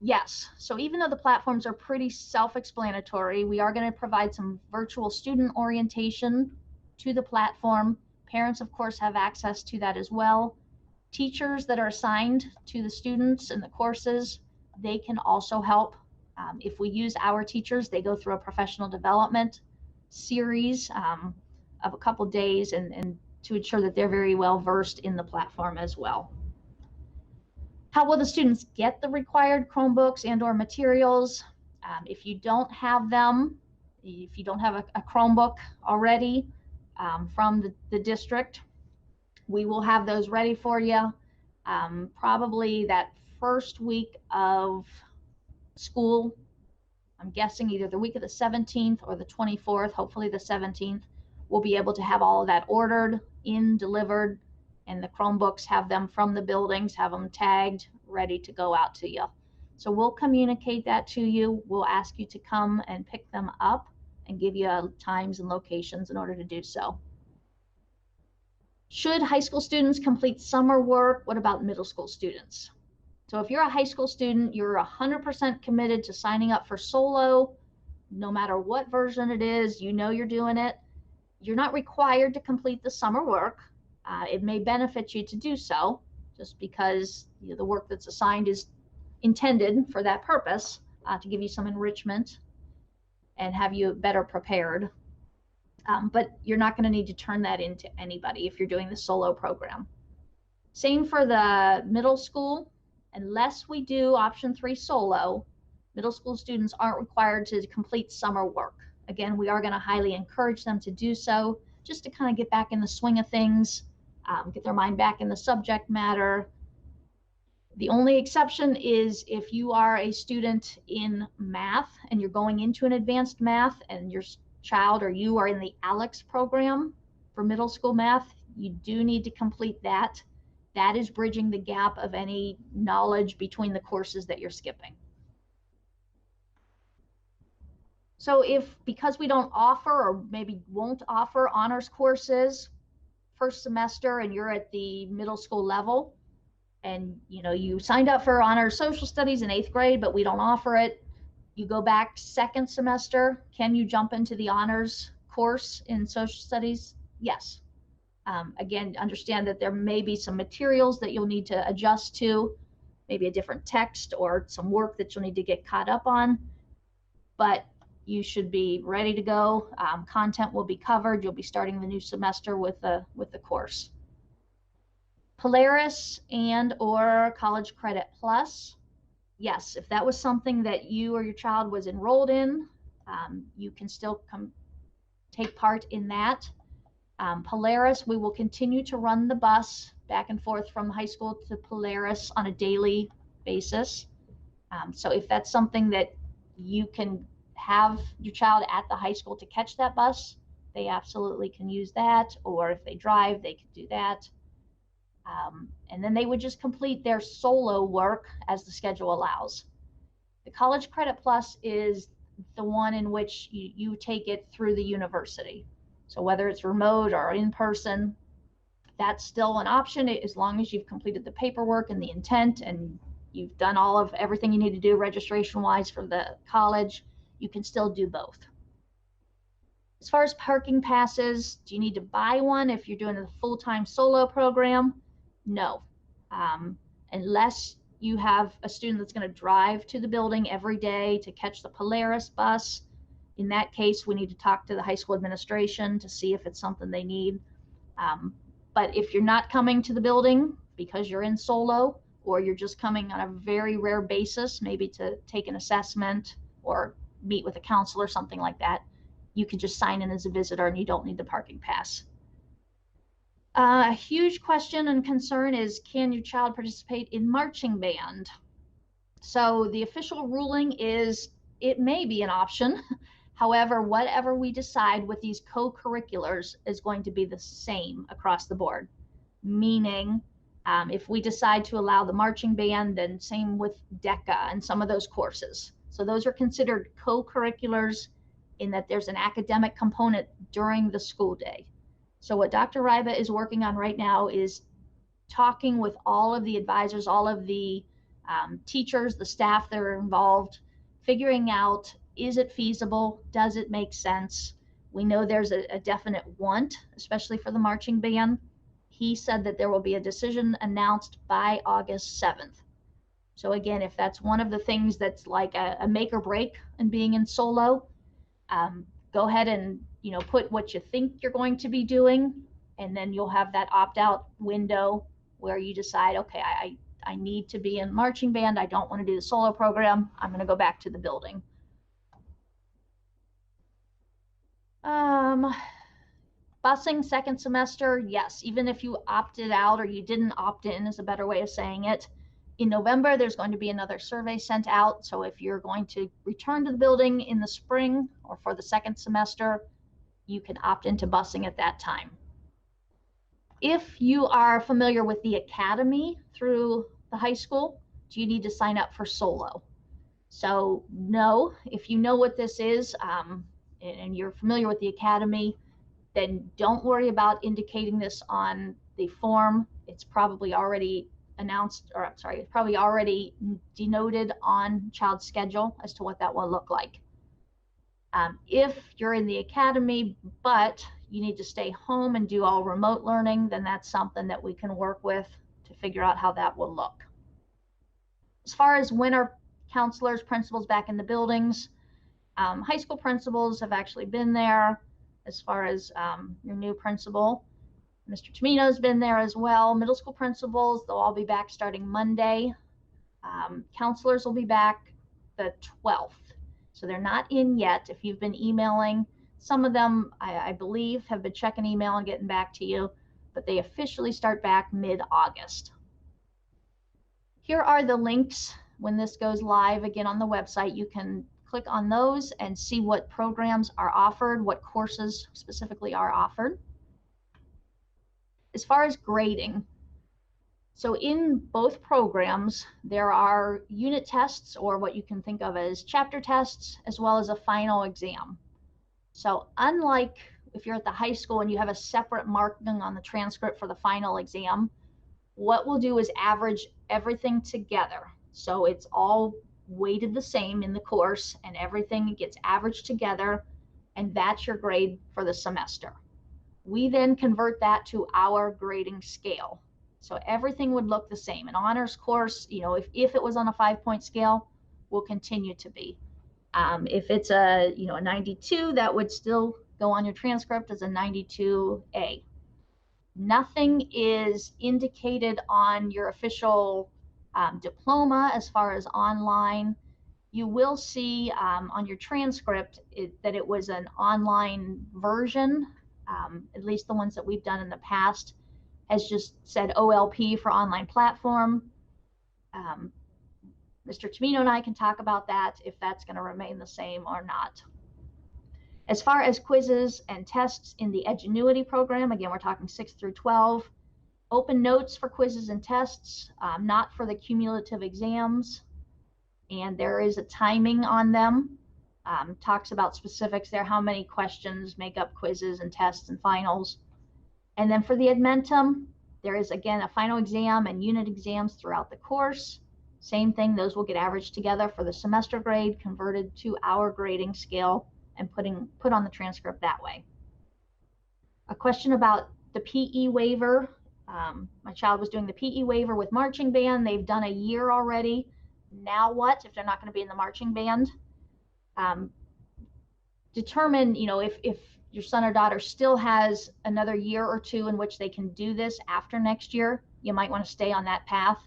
Yes. So even though the platforms are pretty self-explanatory, we are going to provide some virtual student orientation to the platform. Parents, of course, have access to that as well. Teachers that are assigned to the students and the courses, they can also help. If we use our teachers, they go through a professional development series of a couple days and to ensure that they're very well versed in the platform as well. How will the students get the required Chromebooks and or materials? If you don't have them, if you don't have a Chromebook already from the district, we will have those ready for you. Probably that first week of school, I'm guessing either the week of the 17th or the 24th, hopefully the 17th, we'll be able to have all of that ordered, delivered, and the Chromebooks, have them from the buildings, have them tagged, ready to go out to you. So we'll communicate that to you. We'll ask you to come and pick them up and give you times and locations in order to do so. Should high school students complete summer work? What about middle school students? So if you're a high school student, you're 100% committed to signing up for solo, no matter what version it is, you're doing it. You're not required to complete the summer work. It may benefit you to do so, just because the work that's assigned is intended for that purpose, to give you some enrichment and have you better prepared. But you're not going to need to turn that into anybody if you're doing the solo program. Same for the middle school. Unless we do option 3 solo, middle school students aren't required to complete summer work. Again, we are going to highly encourage them to do so, just to kind of get back in the swing of things, get their mind back in the subject matter. The only exception is if you are a student in math and you're going into an advanced math and your child or you are in the ALEX program for middle school math, you do need to complete that. That is bridging the gap of any knowledge between the courses that you're skipping. So because we don't offer or maybe won't offer honors courses first semester and you're at the middle school level and you signed up for honors social studies in 8th grade, but we don't offer it, you go back second semester, can you jump into the honors course in social studies? Yes. Again, understand that there may be some materials that you'll need to adjust to, maybe a different text or some work that you'll need to get caught up on, but you should be ready to go. Content will be covered. You'll be starting the new semester with the course. Polaris and or College Credit Plus. Yes, if that was something that you or your child was enrolled in, you can still take part in that. Polaris, we will continue to run the bus back and forth from high school to Polaris on a daily basis. So if that's something that you can have your child at the high school to catch that bus, they absolutely can use that. Or if they drive, they can do that. And then they would just complete their solo work as the schedule allows. The College Credit Plus is the one in which you take it through the university. So whether it's remote or in person, that's still an option as long as you've completed the paperwork and the intent and you've done everything you need to do registration wise for the college. You can still do both. As far as parking passes, do you need to buy one if you're doing a full-time solo program? No. Unless you have a student that's going to drive to the building every day to catch the Polaris bus. In that case, we need to talk to the high school administration to see if it's something they need. But if you're not coming to the building because you're in solo, or you're just coming on a very rare basis, maybe to take an assessment or meet with a counselor, something like that, you can just sign in as a visitor and you don't need the parking pass. A huge question and concern is, can your child participate in marching band? So the official ruling is it may be an option. However, whatever we decide with these co-curriculars is going to be the same across the board. Meaning, if we decide to allow the marching band, then same with DECA and some of those courses. So those are considered co-curriculars in that there's an academic component during the school day. So what Dr. Ryba is working on right now is talking with all of the advisors, all of the teachers, the staff that are involved, figuring out, is it feasible? Does it make sense? We know there's a definite want, especially for the marching band. He said that there will be a decision announced by August 7th. So again, if that's one of the things that's like a make or break in being in solo, go ahead and put what you think you're going to be doing, and then you'll have that opt-out window where you decide, okay, I need to be in marching band. I don't want to do the solo program. I'm going to go back to the building. Busing second semester, yes, even if you opted out or you didn't opt in is a better way of saying it. In November, there's going to be another survey sent out. So if you're going to return to the building in the spring or for the second semester, you can opt into busing at that time. If you are familiar with the academy through the high school, do you need to sign up for solo? So no, if you know what this is and you're familiar with the academy, then don't worry about indicating this on the form. It's probably already announced, or I'm sorry, it's probably already denoted on child's schedule as to what that will look like. If you're in the academy, but you need to stay home and do all remote learning, then that's something that we can work with to figure out how that will look. As far as when are counselors, principals back in the buildings, high school principals have actually been there. As far as your new principal, Mr. Tomino's been there as well. Middle school principals, they'll all be back starting Monday. Counselors will be back the 12th. So they're not in yet. If you've been emailing, some of them, I believe, have been checking email and getting back to you, but they officially start back mid-August. Here are the links when this goes live again on the website. You can click on those and see what programs are offered, what courses specifically are offered. As far as grading, so in both programs, there are unit tests, or what you can think of as chapter tests, as well as a final exam. So unlike if you're at the high school and you have a separate marking on the transcript for the final exam, what we'll do is average everything together. So it's all weighted the same in the course, and everything gets averaged together, and that's your grade for the semester. We then convert that to our grading scale. So everything would look the same. An honors course, if it was on a 5-point scale, will continue to be. If it's a 92, that would still go on your transcript as a 92A. Nothing is indicated on your official diploma as far as online. You will see on your transcript that it was an online version, at least the ones that we've done in the past, has just said OLP for online platform. Mr. Tomino and I can talk about that, if that's going to remain the same or not. As far as quizzes and tests in the Edgenuity program, again, we're talking 6 through 12. Open notes for quizzes and tests, not for the cumulative exams. And there is a timing on them. Talks about specifics there, how many questions make up quizzes and tests and finals. And then for the Edmentum, there is, again, a final exam and unit exams throughout the course. Same thing, those will get averaged together for the semester grade, converted to our grading scale and put on the transcript that way. A question about the PE waiver. My child was doing the PE waiver with marching band. They've done a year already. Now what if they're not going to be in the marching band? Determine, if your son or daughter still has another year or two in which they can do this after next year, you might want to stay on that path.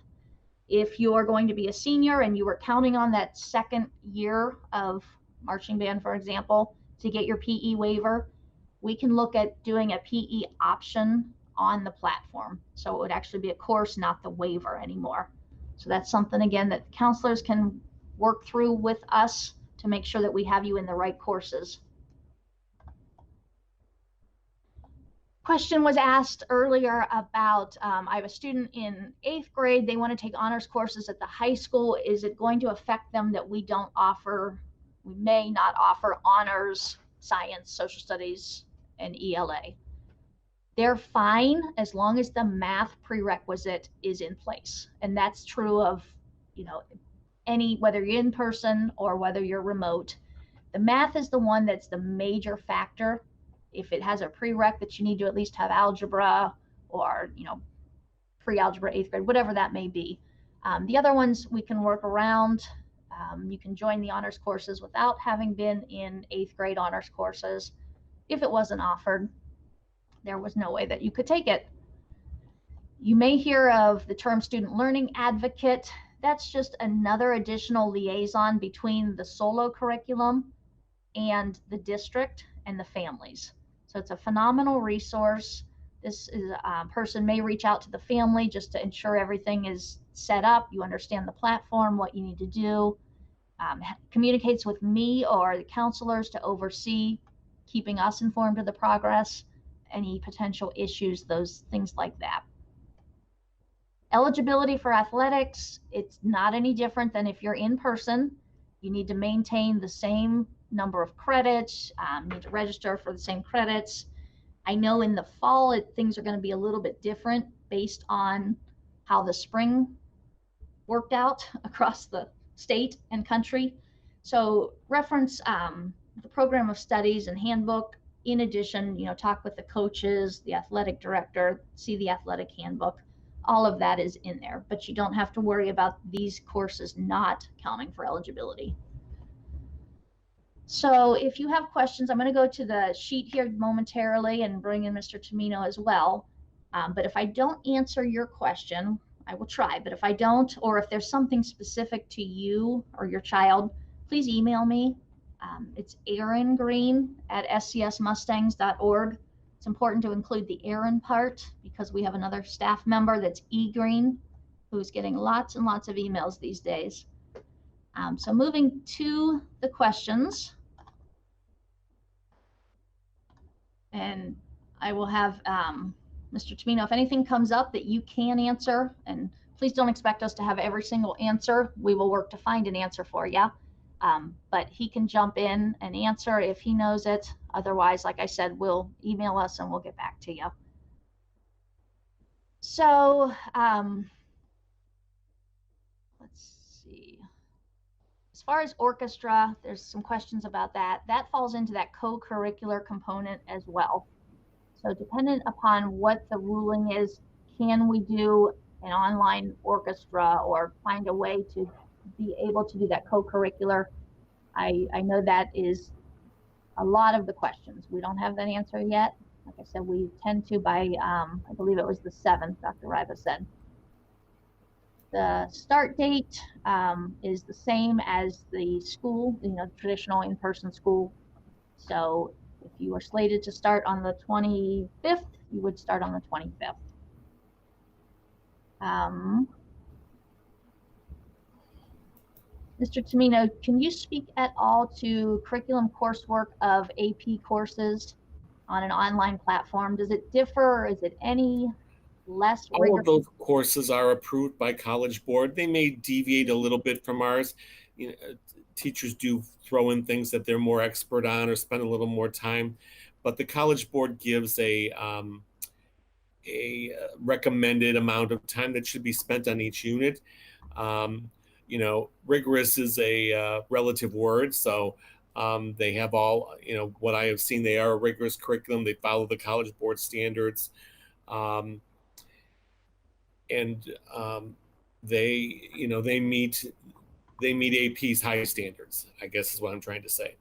If you are going to be a senior and you were counting on that second year of marching band, for example, to get your PE waiver, we can look at doing a PE option on the platform. So it would actually be a course, not the waiver anymore. So that's something, again, that counselors can work through with us to make sure that we have you in the right courses. Question was asked earlier about, I have a student in 8th grade. They want to take honors courses at the high school. Is it going to affect them that we may not offer honors, science, social studies, and ELA? They're fine as long as the math prerequisite is in place. And that's true of, whether you're in person or whether you're remote. The math is the one that's the major factor. If it has a prereq that you need to at least have algebra or, pre-algebra 8th grade, whatever that may be. The other ones we can work around. You can join the honors courses without having been in 8th grade honors courses. If it wasn't offered, there was no way that you could take it. You may hear of the term student learning advocate. That's just another additional liaison between the solo curriculum and the district and the families. So it's a phenomenal resource. This is person may reach out to the family just to ensure everything is set up. You understand the platform, what you need to do. Communicates with me or the counselors to oversee keeping us informed of the progress, any potential issues, those things like that. Eligibility for athletics, it's not any different than if you're in person. You need to maintain the same number of credits, you need to register for the same credits. I know in the fall, things are going to be a little bit different based on how the spring worked out across the state and country. So reference the program of studies and handbook. In addition, talk with the coaches, the athletic director, see the athletic handbook. All of that is in there, but you don't have to worry about these courses not counting for eligibility. So if you have questions, I'm going to go to the sheet here momentarily and bring in Mr. Tomino as well. But if I don't answer your question, I will try. But if I don't, or if there's something specific to you or your child, please email me. It's eringreen@scsmustangs.org. It's important to include the Erin part because we have another staff member that's Green, who's getting lots and lots of emails these days. So moving to the questions. And I will have Mr. Tomino, if anything comes up that you can answer, and please don't expect us to have every single answer. We will work to find an answer for you. But he can jump in and answer if he knows it. Otherwise, like I said, we'll email us and we'll get back to you. So let's see. As far as orchestra, there's some questions about that. That falls into that co-curricular component as well. So dependent upon what the ruling is, can we do an online orchestra or find a way to be able to do that co-curricular? I know that is a lot of the questions. We don't have that answer yet. Like I said, we tend to by, I believe it was the 7th, Dr. Riva said. The start date is the same as the school, traditional in-person school. So if you were slated to start on the 25th, you would start on the 25th. Mr. Tomino, can you speak at all to curriculum coursework of AP courses on an online platform? Does it differ, or is it any less rigorous? All of those courses are approved by College Board. They may deviate a little bit from ours. Teachers do throw in things that they're more expert on or spend a little more time, but the College Board gives a recommended amount of time that should be spent on each unit. Rigorous is a relative word, so They have all, what I have seen, they are a rigorous curriculum. They follow the College Board standards. Um, and they meet AP's high standards, I guess is what I'm trying to say.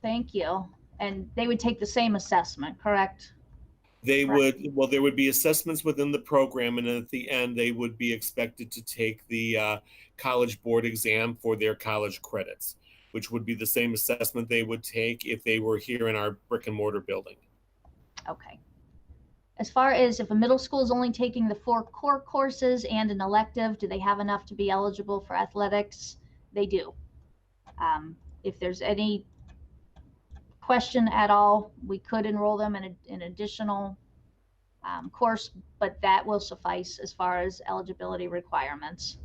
Thank you. And they would take the same assessment, correct? There would be assessments within the program, and then at the end, they would be expected to take the College Board exam for their college credits, which would be the same assessment they would take if they were here in our brick and mortar building. Okay. As far as if a middle school is only taking the 4 core courses and an elective, do they have enough to be eligible for athletics? They do. If there's any question at all, we could enroll them in an additional course, but that will suffice as far as eligibility requirements.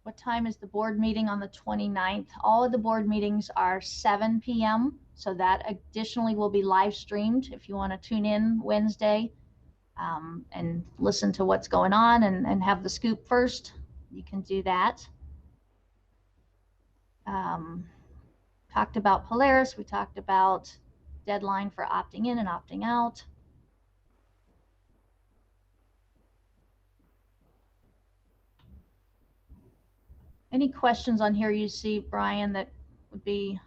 What time is the board meeting on the 29th? All of the board meetings are 7 p.m. So that additionally will be live streamed if you want to tune in Wednesday and listen to what's going on and have the scoop first. You can do that. Talked about Polaris. We talked about deadline for opting in and opting out. Any questions on here you see, Brian, that would be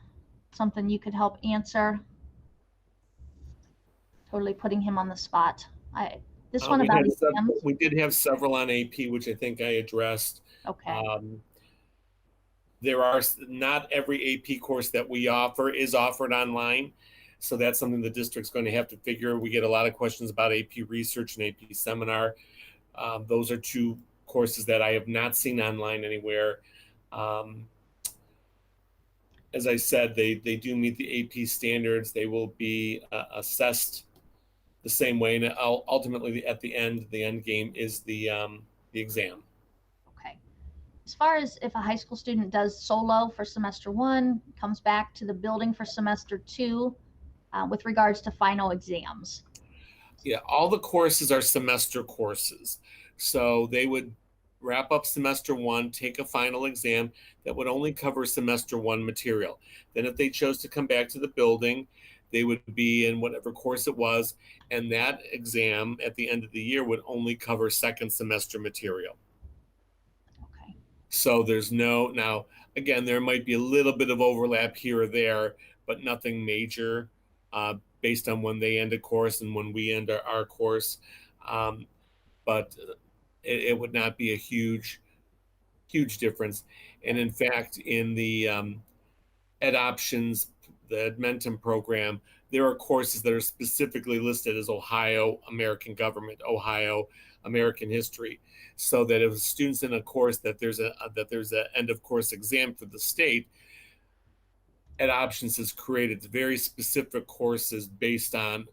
something you could help answer? Totally putting him on the spot. This one about exams. We did have several on AP, which I think I addressed. Okay. There are not every AP course that we offer is offered online. So that's something the district's going to have to figure. We get a lot of questions about AP research and AP seminar. Those are 2 courses that I have not seen online anywhere. As I said, they do meet the AP standards. They will be assessed the same way, and ultimately at the end game is the exam. Okay. As far as if a high school student does solo for semester 1, comes back to the building for semester 2, with regards to final exams. Yeah, all the courses are semester courses. So they would wrap up semester 1, take a final exam that would only cover semester 1 material. Then if they chose to come back to the building, they would be in whatever course it was, and that exam at the end of the year would only cover second semester material. Okay. So there's now, again, there might be a little bit of overlap here or there, but nothing major based on when they end a course and when we end our course. But it would not be a huge difference. And in fact, in the Ed Options, the Edmentum program, there are courses that are specifically listed as Ohio American Government, Ohio American History, so that if a student's in a course that there's a end of course exam for the state, Ed Options has created very specific courses based on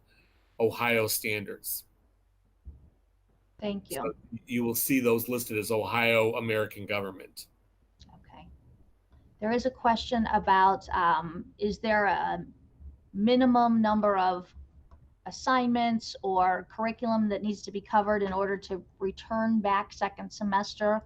Ohio standards. Thank you. So you will see those listed as Ohio American Government. Okay. There is a question about, is there a minimum number of assignments or curriculum that needs to be covered in order to return back second semester?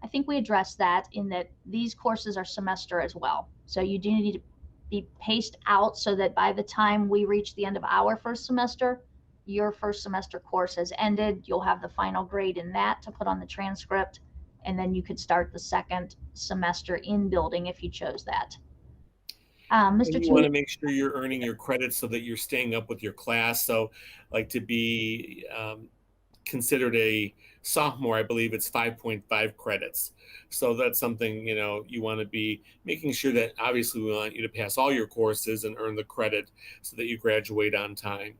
I think we addressed that in that these courses are semester as well. So you do need to be paced out so that by the time we reach the end of our first semester, your first semester course has ended. You'll have the final grade in that to put on the transcript, and then you could start the second semester in building if you chose that. Mr. You want to make sure you're earning your credits so that you're staying up with your class. So like to be considered a sophomore, I believe it's 5.5 credits. So that's something, you want to be making sure that obviously we want you to pass all your courses and earn the credit so that you graduate on time.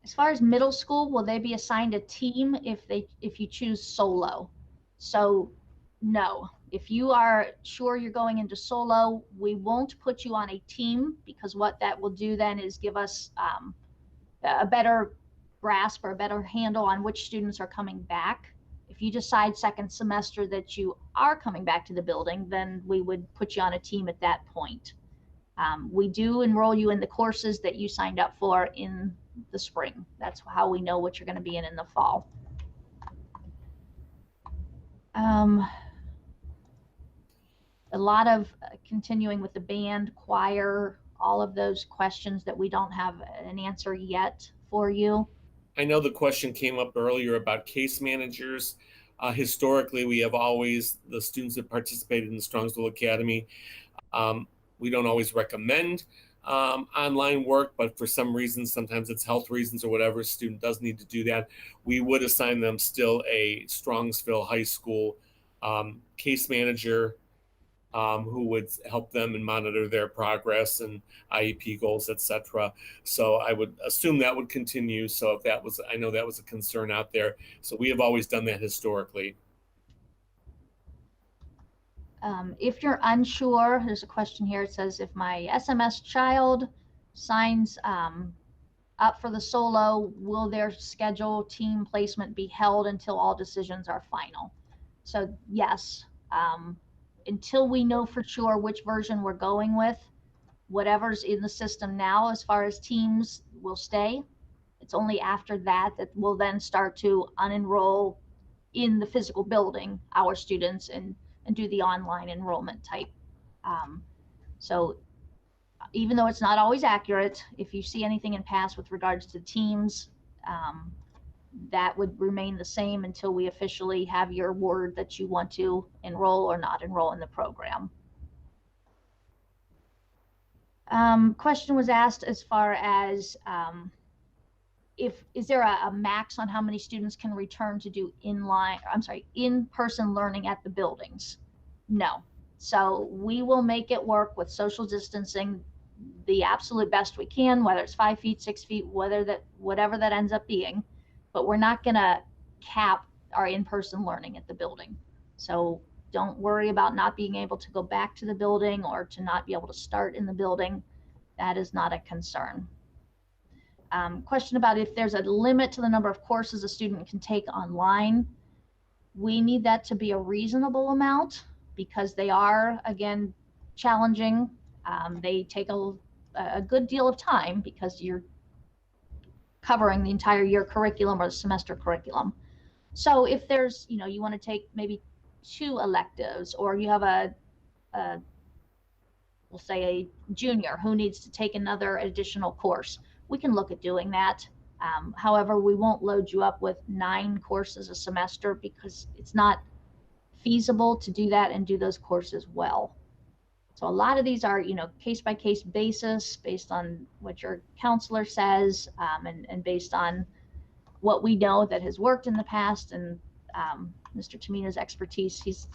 As far as middle school, will they be assigned a team if you choose solo? So no, if you are sure you're going into solo, we won't put you on a team, because what that will do then is give us a better grasp or a better handle on which students are coming back. If you decide second semester that you are coming back to the building, then we would put you on a team at that point. We do enroll you in the courses that you signed up for in the spring. That's how we know what you're going to be in the fall. A lot of continuing with the band, choir, all of those questions that we don't have an answer yet for you. I know the question came up earlier about case managers. Historically, we have always, the students that participated in the Strongsville Academy, we don't always recommend online work, but for some reasons, sometimes it's health reasons or whatever, a student does need to do that. We would assign them still a Strongsville High School case manager who would help them and monitor their progress and IEP goals, etc. So I would assume that would continue. So if that was, I know that was a concern out there. So we have always done that historically. If you're unsure, there's a question here. It says, if my SMS child signs up for the solo, will their schedule team placement be held until all decisions are final? So yes, until we know for sure which version we're going with, whatever's in the system now as far as teams will stay. It's only after that that we'll then start to unenroll in the physical building our students and do the online enrollment type. So even though it's not always accurate, if you see anything in past with regards to teams, that would remain the same until we officially have your word that you want to enroll or not enroll in the program. Question was asked as far as is there a max on how many students can return to do in-person learning at the buildings? No. So we will make it work with social distancing the absolute best we can, whether it's 5 feet, 6 feet, whatever that ends up being. But we're not going to cap our in-person learning at the building. So don't worry about not being able to go back to the building or to not be able to start in the building. That is not a concern. Question about if there's a limit to the number of courses a student can take online. We need that to be a reasonable amount because they are, again, challenging. They take a good deal of time because you're covering the entire year curriculum or the semester curriculum. So if there's, you want to take maybe 2 electives, or you have we'll say a junior who needs to take another additional course, we can look at doing that. However, we won't load you up with 9 courses a semester because it's not feasible to do that and do those courses well. So a lot of these are, case by case basis, based on what your counselor says, and based on what we know that has worked in the past, and Mr. Tamina's expertise. He's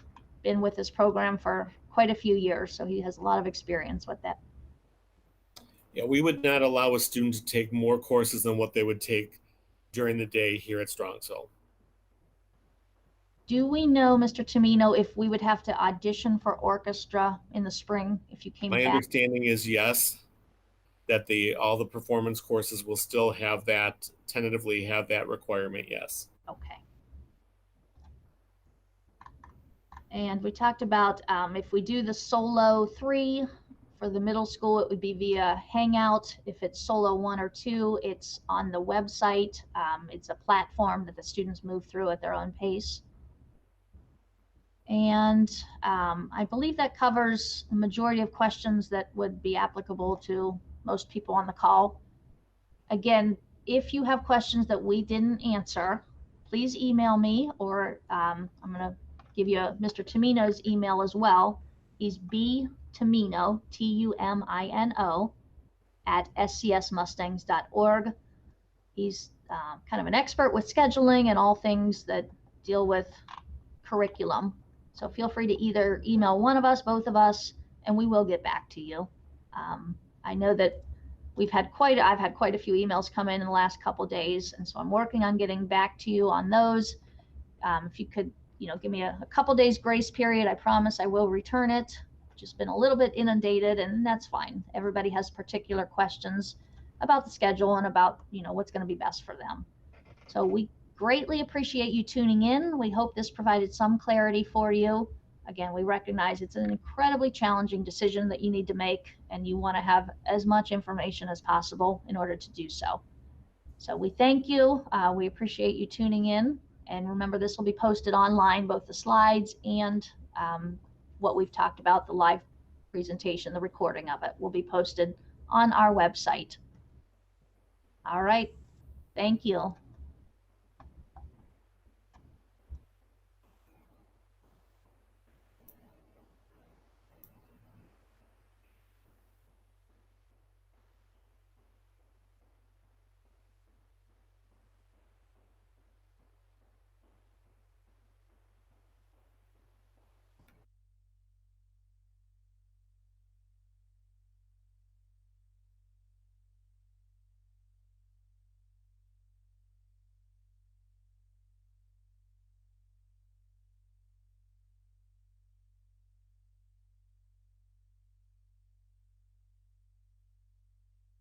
been with this program for quite a few years, so he has a lot of experience with that. Yeah, we would not allow a student to take more courses than what they would take during the day here at Strongsville. Do we know, Mr. Tamino, if we would have to audition for orchestra in the spring if you came back? My understanding is yes, that all the performance courses will still have that, tentatively have that requirement, yes. Okay. And we talked about if we do the solo 3 for the middle school, it would be via Hangout. If it's solo 1 or 2, it's on the website. It's a platform that the students move through at their own pace. And I believe that covers the majority of questions that would be applicable to most people on the call. Again, if you have questions that we didn't answer, please email me, or I'm going to give you Mr. Tamino's email as well. He's btamino, Tumino, at scsmustangs.org. He's kind of an expert with scheduling and all things that deal with curriculum. So feel free to either email one of us, both of us, and we will get back to you. I know that I've had quite a few emails come in the last couple of days, and so I'm working on getting back to you on those. If you could, give me a couple days grace period, I promise I will return it. Just been a little bit inundated, and that's fine. Everybody has particular questions about the schedule and about, what's going to be best for them. So we greatly appreciate you tuning in. We hope this provided some clarity for you. Again, we recognize it's an incredibly challenging decision that you need to make, and you want to have as much information as possible in order to do so. So we thank you. We appreciate you tuning in. And remember, this will be posted online, both the slides and what we've talked about, the live presentation, the recording of it will be posted on our website. All right. Thank you.